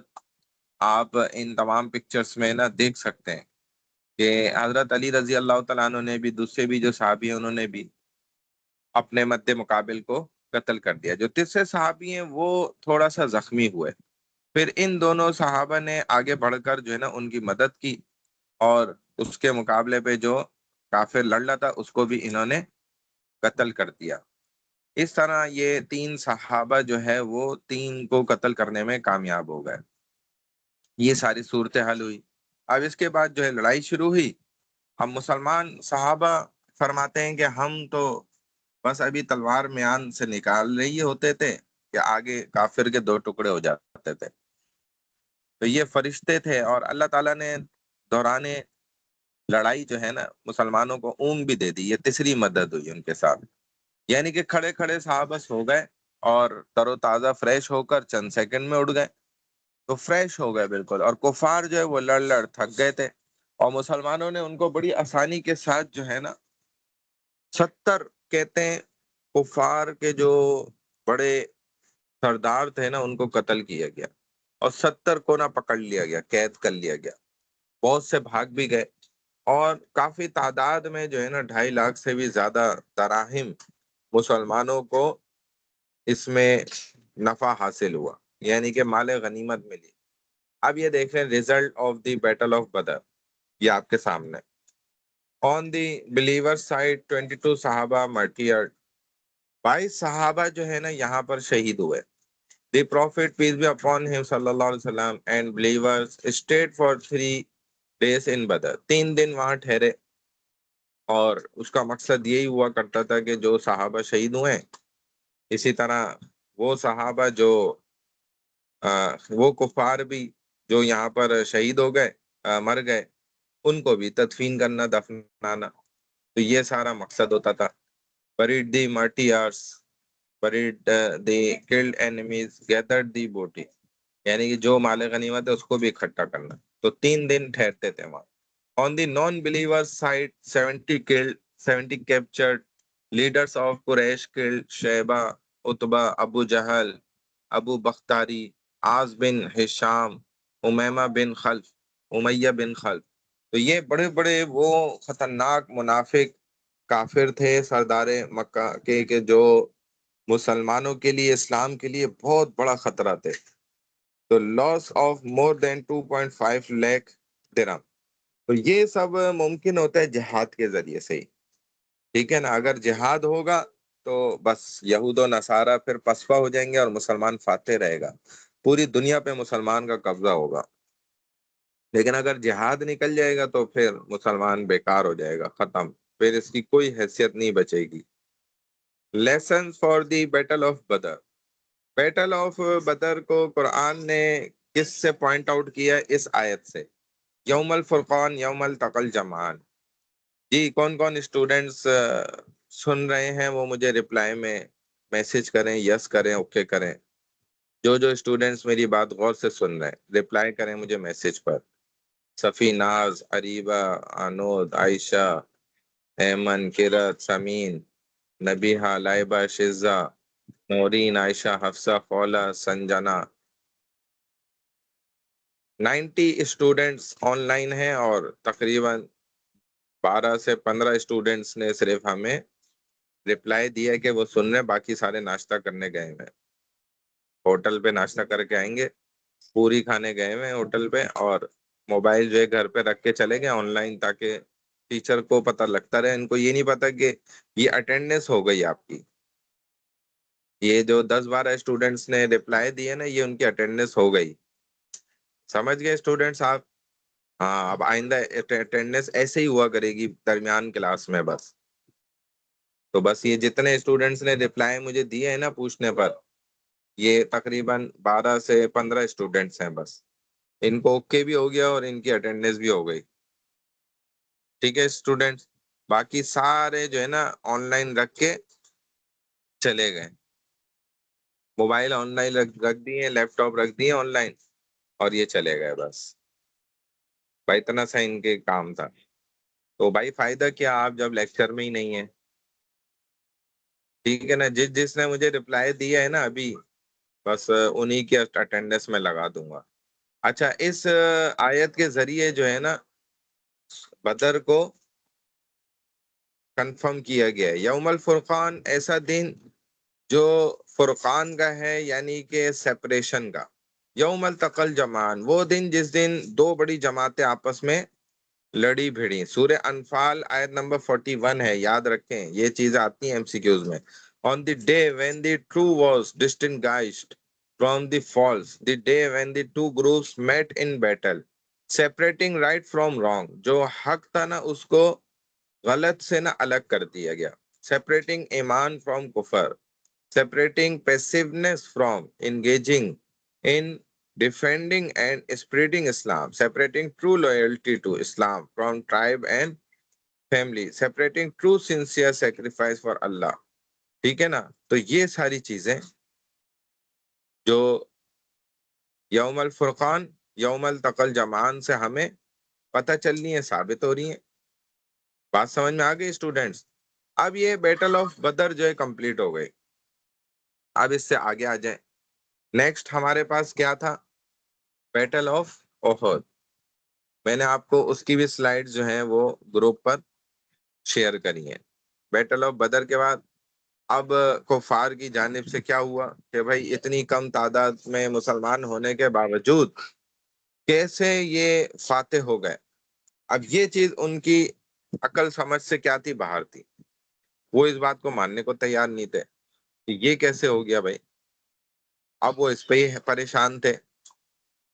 آپ ان تمام پکچرز میں نا دیکھ سکتے ہیں کہ حضرت علی رضی اللہ تعالیٰ عنہ نے بھی، دوسرے بھی جو صحابی ہیں انہوں نے بھی اپنے مد مقابل کو قتل کر دیا. جو تیسرے صحابی ہیں وہ تھوڑا سا زخمی ہوئے. پھر ان دونوں صحابہ نے آگے بڑھ کر جو ہے نا ان کی مدد کی، اور اس کے مقابلے پہ جو کافر لڑ رہا تھا اس کو بھی انہوں نے قتل کر دیا. اس طرح یہ تین صحابہ جو ہے وہ تین کو قتل کرنے میں کامیاب ہو گئے. یہ ساری صورتحال ہوئی. اب اس کے بعد جو ہے لڑائی شروع ہوئی. اب مسلمان صحابہ فرماتے ہیں کہ ہم تو بس ابھی تلوار میان سے نکال رہی ہوتے تھے کہ آگے کافر کے دو ٹکڑے ہو جاتے تھے. تو یہ فرشتے تھے، اور اللہ تعالیٰ نے دوران لڑائی جو ہے نا مسلمانوں کو اونگ بھی دے دی. یہ تیسری مدد ہوئی ان کے ساتھ، یعنی کہ کھڑے کھڑے صحابہ ہو گئے اور تر و تازہ فریش ہو کر چند سیکنڈ میں اڑ گئے. تو فریش ہو گئے بالکل، اور کفار جو ہے وہ لڑ لڑ تھک گئے تھے، اور مسلمانوں نے ان کو بڑی آسانی کے ساتھ جو ہے نا 70 کہتے ہیں کفار کے جو بڑے سردار تھے نا ان کو قتل کیا گیا، اور 70 کو نہ پکڑ لیا گیا، قید کر لیا گیا. بہت سے بھاگ بھی گئے، اور کافی تعداد میں جو ہے نا 2.5 لاکھ سے بھی زیادہ دراہم مسلمانوں کو اس میں نفع حاصل ہوا، یعنی کہ مال غنیمت ملی. اب یہ دیکھ رہے ہیں result of the battle of Badr, یہ آپ کے سامنے. آن دی بلیور سائڈ 22 صحابہ martyred، 22 صحابہ جو ہے نا یہاں پر شہید ہوئے. The prophet peace be upon him صلی اللہ علیہ وسلم and believers stayed for 3 days in Badr, 3 دن وہاں ٹھہرے، اور اس کا مقصد یہی ہوا کرتا تھا کہ جو صحابہ شہید ہوئے، اسی طرح وہ صحابہ جو وہ کفار بھی جو یہاں پر شہید ہو گئے، مر گئے، ان کو بھی تدفین کرنا، دفنانا. تو یہ سارا مقصد ہوتا تھا. buried the martyrs، buried the killed enemies، gathered the booty، یعنی کہ جو مال غنیمت ہے اس کو بھی اکٹھا کرنا. تو 3 دن ٹھہرتے تھے وہاں. On the non-believers side 70 killed، 70 captured. Leaders of Quraysh killed: Shayba, Utba, Abu Jahl، ابو بختاری، عاص بن ہشام، امیمہ بن خلف، امیہ بن خلف. تو یہ بڑے بڑے وہ خطرناک منافق کافر تھے سردار مکہ کے کہ جو مسلمانوں کے لیے، اسلام کے لیے بہت بڑا خطرہ تھے. تو لاس آف مور دین 2.5 لاکھ درہم. تو یہ سب ممکن ہوتا ہے جہاد کے ذریعے سے ہی، ٹھیک ہے نا. اگر جہاد ہوگا تو بس یہود و نصارہ پھر پسپا ہو جائیں گے اور مسلمان فاتح رہے گا. پوری دنیا پہ مسلمان کا قبضہ ہوگا، لیکن اگر جہاد نکل جائے گا تو پھر مسلمان بیکار ہو جائے گا، ختم، پھر اس کی کوئی حیثیت نہیں بچے گی۔ Lesson for the battle of Badr, battle of Badr کو قرآن نے کس سے پوائنٹ آؤٹ کیا؟ اس آیت سے، یوم الفرقان یوم التقل جمعان۔ جی کون کون اسٹوڈینٹس سن رہے ہیں وہ مجھے رپلائی میں میسج کریں، یس کریں، اوکے کریں۔ جو جو اسٹوڈینٹس میری بات غور سے سن رہے ہیں رپلائی کریں مجھے میسج پر۔ Safi, Naz, Areeba, Anood, Aisha, Aiman, Kirat, Sameen, Nabiha, Laiba, Shiza, Noreen, Aisha, Hafsa, Khaula, Sanjana, 90 students online ہیں، اور تقریباً 12 سے 15 اسٹوڈینٹس نے صرف ہمیں رپلائی دیا کہ وہ سن رہے ہیں، باقی سارے ناشتہ کرنے گئے ہیں، ہوٹل پہ ناشتہ کر کے آئیں گے، پوری کھانے گئے ہوئے ہیں ہوٹل پہ، اور موبائل جو ہے گھر پہ رکھ کے چلے گئے آن لائن، تاکہ ٹیچر کو پتہ لگتا رہے۔ ان کو یہ نہیں پتا کہ یہ اٹینڈنس ہو گئی آپ کی، یہ جو 10-12 اسٹوڈینٹس نے رپلائی دیے نا، یہ ان کی اٹینڈنس ہو گئی، سمجھ گئے اسٹوڈینٹس آپ؟ ہاں، اب آئندہ اٹینڈنس ایسے ہی ہوا کرے گی درمیان کلاس میں بس۔ تو بس یہ جتنے اسٹوڈینٹس نے رپلائی مجھے دیے ہیں نا پوچھنے پر، یہ تقریباً 12 سے 15 اسٹوڈینٹس ہیں بس، ان کو اوکے بھی ہو گیا اور ان کی اٹینڈنس بھی ہو گئی، ٹھیک ہے اسٹوڈینٹس؟ باقی سارے جو ہے نا آن لائن رکھ کے چلے گئے، موبائل آن لائن رکھ دیے، لیپ ٹاپ رکھ دیے آن لائن، اور یہ چلے گئے بس۔ بھائی اتنا سا ان کے کام تھا۔ تو بھائی فائدہ کیا آپ جب لیکچر میں ہی نہیں ہیں؟ ٹھیک ہے نا، جس نے مجھے رپلائی دیا ہے نا ابھی، بس انہی کی اٹینڈنس میں لگا دوں گا۔ اچھا، اس آیت کے ذریعے جو ہے نا بدر کو کنفرم کیا گیا ہے۔ یوم الفرقان ایسا دن جو فرقان کا ہے، یعنی کہ سیپریشن کا۔ یوم التقل جمعان، وہ دن جس دن دو بڑی جماعتیں آپس میں لڑی بھیڑی۔ سورہ انفال آیت نمبر 41 ہے، یاد رکھیں، یہ چیزیں آتی ہیں MCQs میں۔ On the day when the true was distinguished from the false, the day when the two groups met in battle, separating right from wrong، جو حق تھا نا اس کو غلط سے نہ الگ کر دیا گیا۔ Separating ایمان from کفر، separating passiveness from engaging in defending and spreading Islam, separating true loyalty to Islam from tribe and family, separating true sincere sacrifice for Allah۔ ٹھیک ہے نا؟ تو یہ ساری چیزیں جو یوم الفرقان یوم التقل جمعان سے ہمیں پتہ چلنی ہے، ثابت ہو رہی ہیں۔ بات سمجھ میں آ گئی اسٹوڈینٹس؟ اب یہ بیٹل آف بدر جو ہے کمپلیٹ ہو گئی، اب اس سے آگے آ جائیں۔ نیکسٹ ہمارے پاس کیا تھا؟ بیٹل آف احد۔ میں نے آپ کو اس کی بھی سلائیڈ جو ہیں وہ گروپ پر شیئر کری ہیں۔ بیٹل آف بدر کے بعد اب کفار کی جانب سے کیا ہوا کہ بھائی اتنی کم تعداد میں مسلمان ہونے کے باوجود کیسے یہ فاتح ہو گئے؟ اب یہ چیز ان کی عقل سمجھ سے کیا تھی؟ باہر تھی، وہ اس بات کو ماننے کو تیار نہیں تھے کہ یہ کیسے ہو گیا بھائی۔ اب وہ اس پہ ہی پریشان تھے،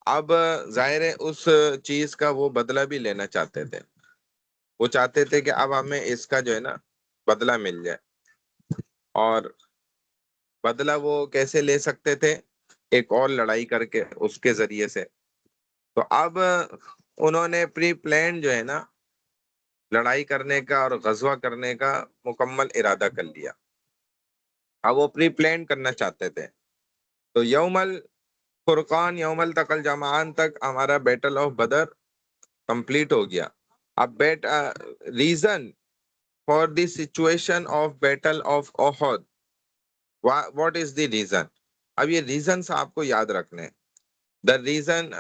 اب ظاہر ہے اس چیز کا وہ بدلہ بھی لینا چاہتے تھے، وہ چاہتے تھے کہ اب ہمیں اس کا جو ہے نا بدلہ مل جائے۔ اور بدلہ وہ کیسے لے سکتے تھے؟ ایک اور لڑائی کر کے، اس کے ذریعے سے۔ تو اب انہوں نے پری پلان جو ہے نا لڑائی کرنے کا اور غزوہ کرنے کا مکمل ارادہ کر لیا، اب وہ پری پلان کرنا چاہتے تھے۔ تو یوم الفرقان یوم التقل جمعان تک ہمارا بیٹل آف بدر کمپلیٹ ہو گیا۔ اب reason for the situation of battle of Uhud, what is the reason? اب یہ ریزنس آپ کو یاد رکھنے۔ The reason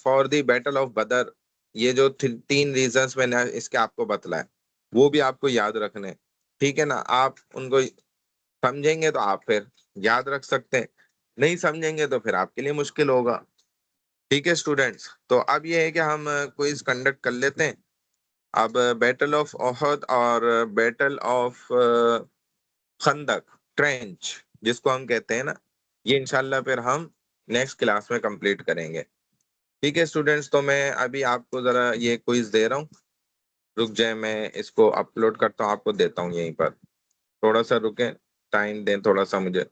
for the battle of Badr, یہ جو 3 ریزنس میں نے اس کے آپ کو بتلائے، وہ بھی آپ کو یاد رکھنے، ٹھیک ہے نا؟ آپ ان کو سمجھیں گے تو آپ پھر یاد رکھ سکتے ہیں، نہیں سمجھیں گے تو پھر آپ کے لیے مشکل ہوگا، ٹھیک ہے اسٹوڈینٹس؟ تو اب یہ ہے کہ ہم کوئز کنڈکٹ کر لیتے ہیں۔ اب بیٹل آف احد اور بیٹل آف خندق، ٹرینچ جس کو ہم کہتے ہیں نا، یہ انشاءاللہ پھر ہم نیکسٹ کلاس میں کمپلیٹ کریں گے. ٹھیک ہے اسٹوڈینٹس، تو میں ابھی آپ کو ذرا یہ کوئز دے رہا ہوں. رک جائیں، میں اس کو اپلوڈ کرتا ہوں، آپ کو دیتا ہوں یہیں پر. تھوڑا سا رکیں، ٹائم دیں تھوڑا سا مجھے.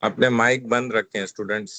اپنے مائک بند رکھیں اسٹوڈینٹس.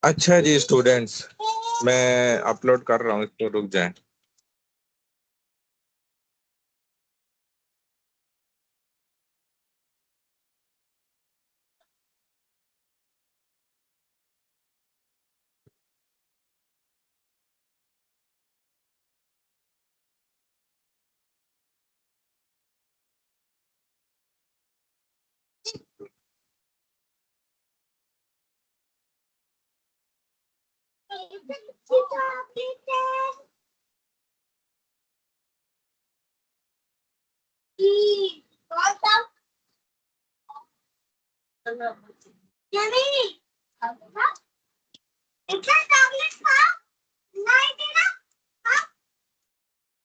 اچھا جی اسٹوڈینٹس، میں اپلوڈ کر رہا ہوں، اس کو رک جائیں۔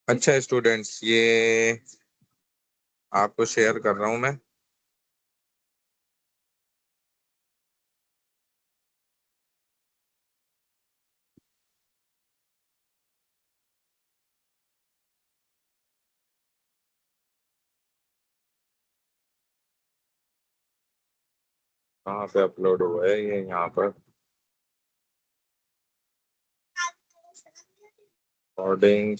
اچھا اسٹوڈینٹس، یہ آپ کو شیئر کر رہا ہوں میں۔ کہاں پہ اپلوڈ ہوا ہے یہ؟ یہاں پر ریکارڈنگ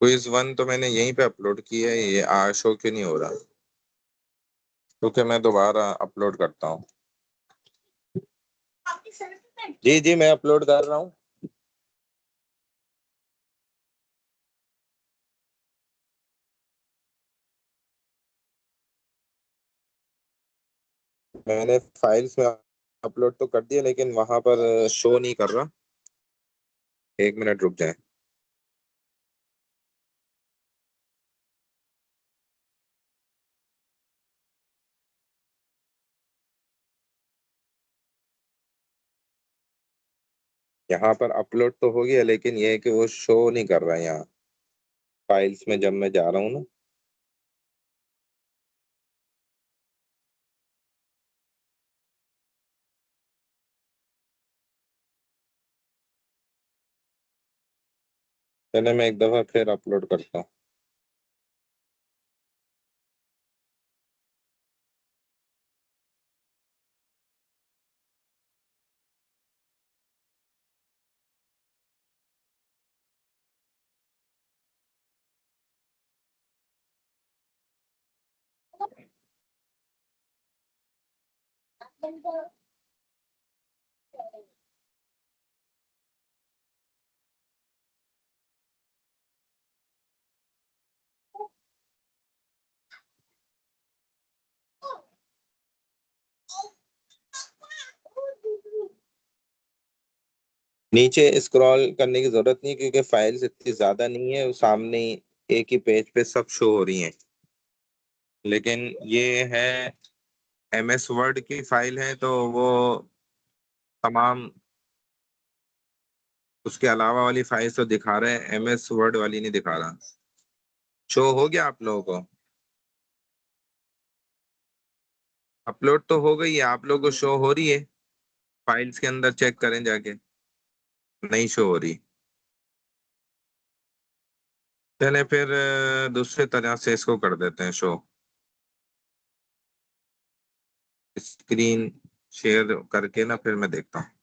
کوئز 1 تو میں نے یہیں پہ اپلوڈ کی ہے، یہ شو کیوں نہیں ہو رہا؟ کیونکہ میں دوبارہ اپلوڈ کرتا ہوں۔ جی جی میں اپلوڈ کر رہا ہوں۔ میں نے فائلز میں اپلوڈ تو کر دیا، لیکن وہاں پر شو نہیں کر رہا۔ 1 منٹ رک جائیں۔ یہاں پر اپلوڈ تو ہو گیا، لیکن یہ ہے کہ وہ شو نہیں کر رہا ہے یہاں فائلز میں جب میں جا رہا ہوں نا۔ چلے میں ایک دفعہ پھر اپلوڈ کرتا ہوں۔ نیچے اسکرول کرنے کی ضرورت نہیں کیونکہ فائلز اتنی زیادہ نہیں ہے، سامنے ایک ہی پیج پہ سب شو ہو رہی ہیں، لیکن یہ ہے ایم ایس ورڈ کی فائل ہے تو وہ تمام اس کے علاوہ والی فائل تو دکھا رہے ہیں، ایم ایس ورڈ والی نہیں دکھا رہا۔ شو ہو گیا آپ لوگوں کو؟ اپلوڈ تو ہو گئی ہے، آپ لوگوں کو شو ہو رہی ہے؟ فائلز کے اندر چیک کریں جا کے، نہیں شو ہو رہی؟ چلیں پھر دوسرے طرح سے اس کو کر دیتے ہیں شو، اسکرین شیئر کر کے نا پھر میں دیکھتا ہوں۔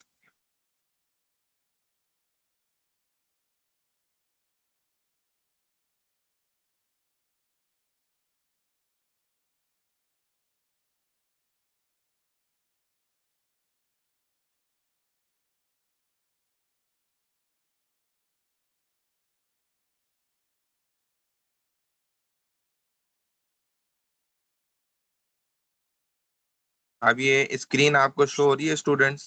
اب یہ اسکرین آپ کو شو ہو رہی ہے اسٹوڈینٹس؟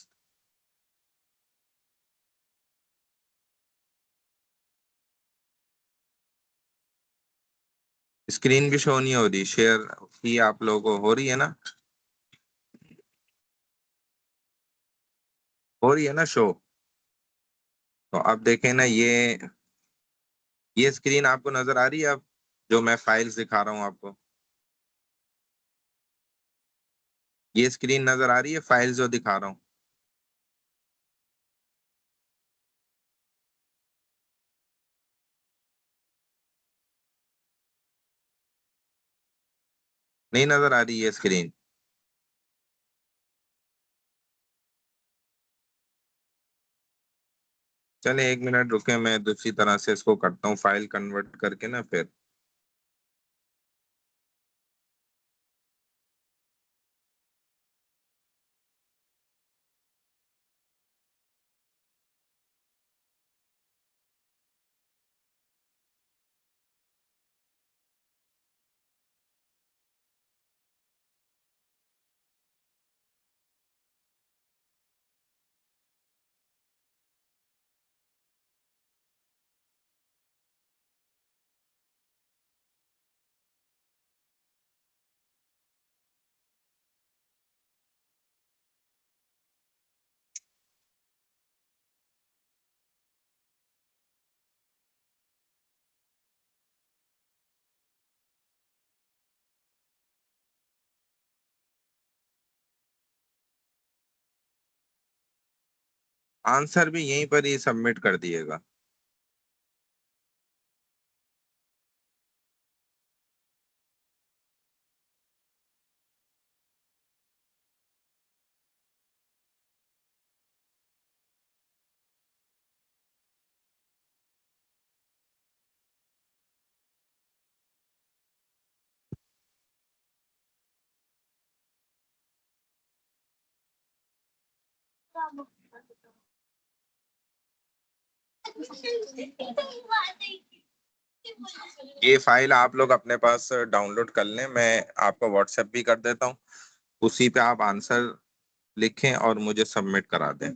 اسکرین بھی شو نہیں ہو رہی؟ شیئر کی آپ لوگوں کو ہو رہی ہے نا؟ ہو رہی ہے نا شو؟ تو اب دیکھیں نا، یہ اسکرین آپ کو نظر آ رہی ہے اب جو میں فائلز دکھا رہا ہوں آپ کو؟ یہ اسکرین نظر آ رہی ہے فائلز جو دکھا رہا ہوں؟ نہیں نظر آ رہی ہے اسکرین؟ چلے ایک منٹ رکے، میں دوسری طرح سے اس کو کرتا ہوں، فائل کنورٹ کر کے نا پھر۔ آنسر بھی یہیں پر ہی سبمٹ کر دیے گا۔ یہ فائل آپ لوگ اپنے پاس ڈاؤن لوڈ کر لیں، میں آپ کو واٹس ایپ بھی کر دیتا ہوں، اسی پہ آپ آنسر لکھیں اور مجھے سبمٹ کرا دیں،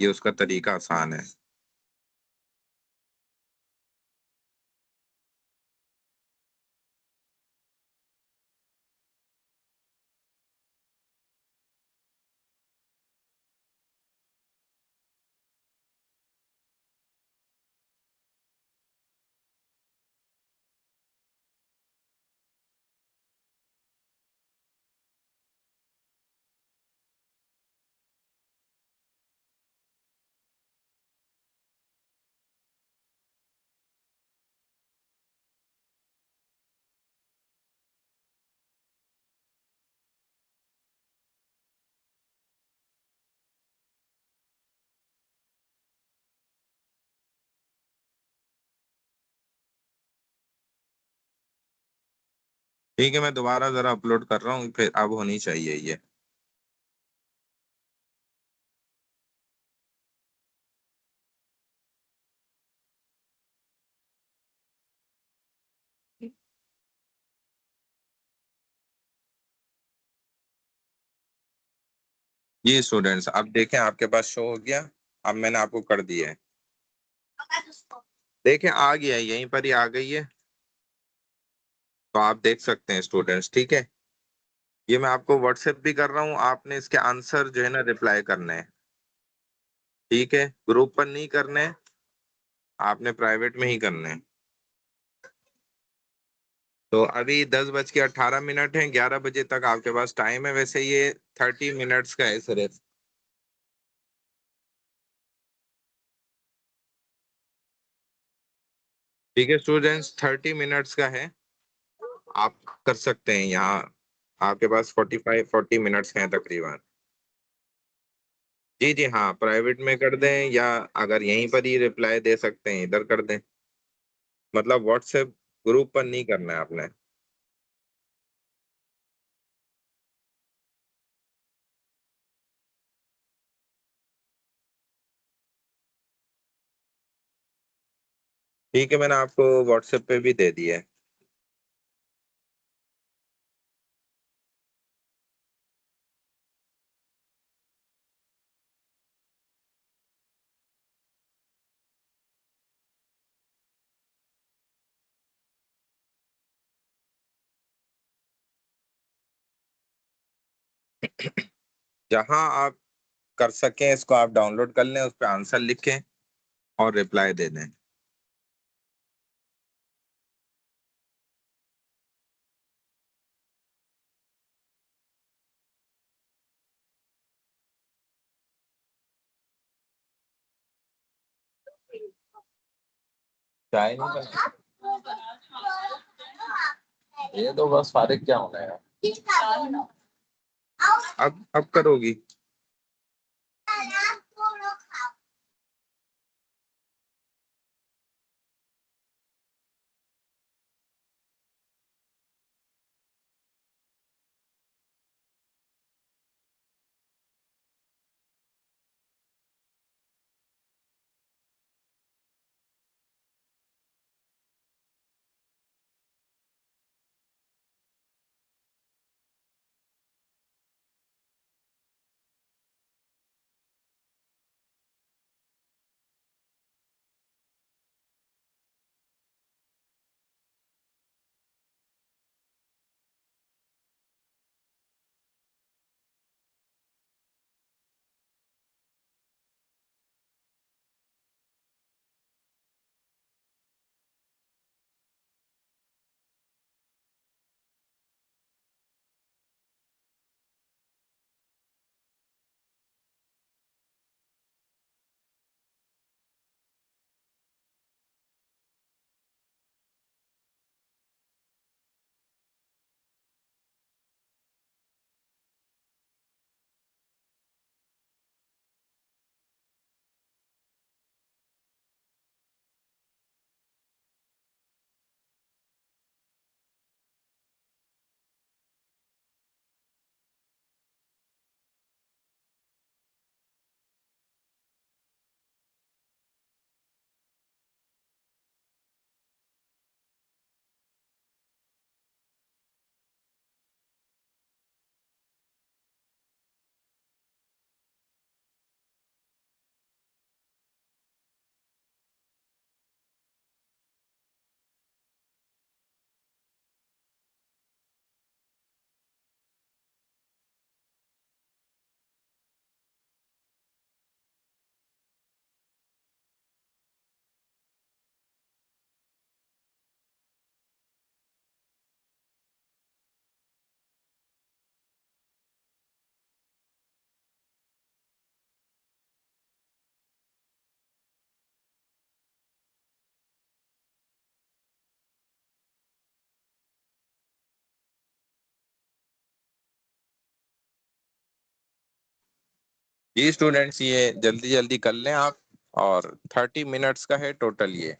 یہ اس کا طریقہ آسان ہے۔ ٹھیک ہے، میں دوبارہ ذرا اپلوڈ کر رہا ہوں، پھر اب ہونی چاہیے یہ۔ جی اسٹوڈینٹس، اب دیکھیں آپ کے پاس شو ہو گیا۔ اب میں نے آپ کو کر دیا ہے، دیکھیں آ گیا ہے، یہیں پر ہی آ گئی ہے، تو آپ دیکھ سکتے ہیں اسٹوڈینٹس، ٹھیک ہے؟ یہ میں آپ کو واٹس ایپ بھی کر رہا ہوں، آپ نے اس کے آنسر جو ہے نا ریپلائی کرنے ہیں، ٹھیک ہے؟ گروپ پر نہیں کرنے، آپ نے پرائیویٹ میں ہی کرنے ہیں۔ تو ابھی 10:18 ہیں، 11 بجے تک آپ کے پاس ٹائم ہے، ویسے یہ 30 منٹس کا ہے صرف۔ ٹھیک ہے اسٹوڈینٹس، 30 منٹس کا ہے، آپ کر سکتے ہیں یہاں، آپ کے پاس 45-40 منٹس ہیں تقریباً۔ جی جی ہاں، پرائیویٹ میں کر دیں، یا اگر یہیں پر ہی رپلائی دے سکتے ہیں ادھر کر دیں، مطلب واٹس ایپ گروپ پر نہیں کرنا ہے آپ نے۔ ٹھیک ہے، میں نے آپ کو واٹس ایپ پہ بھی دے دیا ہے۔ جہاں آپ کر سکیں اس کو آپ ڈاؤن لوڈ کر لیں، اس پہ آنسر لکھیں اور رپلائی دے دیں۔ چائے نہیں بنا؟ یہ تو بس فارغ کیا ہونا ہے، اب کرو گی؟ جی اسٹوڈینٹس، یہ جلدی جلدی کر لیں آپ، اور 30 منٹس کا ہے ٹوٹل یہ۔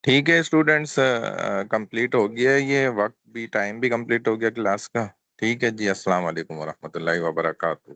ٹھیک ہے اسٹوڈینٹس، کمپلیٹ ہو گیا یہ وقت بھی، ٹائم بھی کمپلیٹ ہو گیا کلاس کا. ٹھیک ہے جی، السلام علیکم ورحمۃ اللہ وبرکاتہ.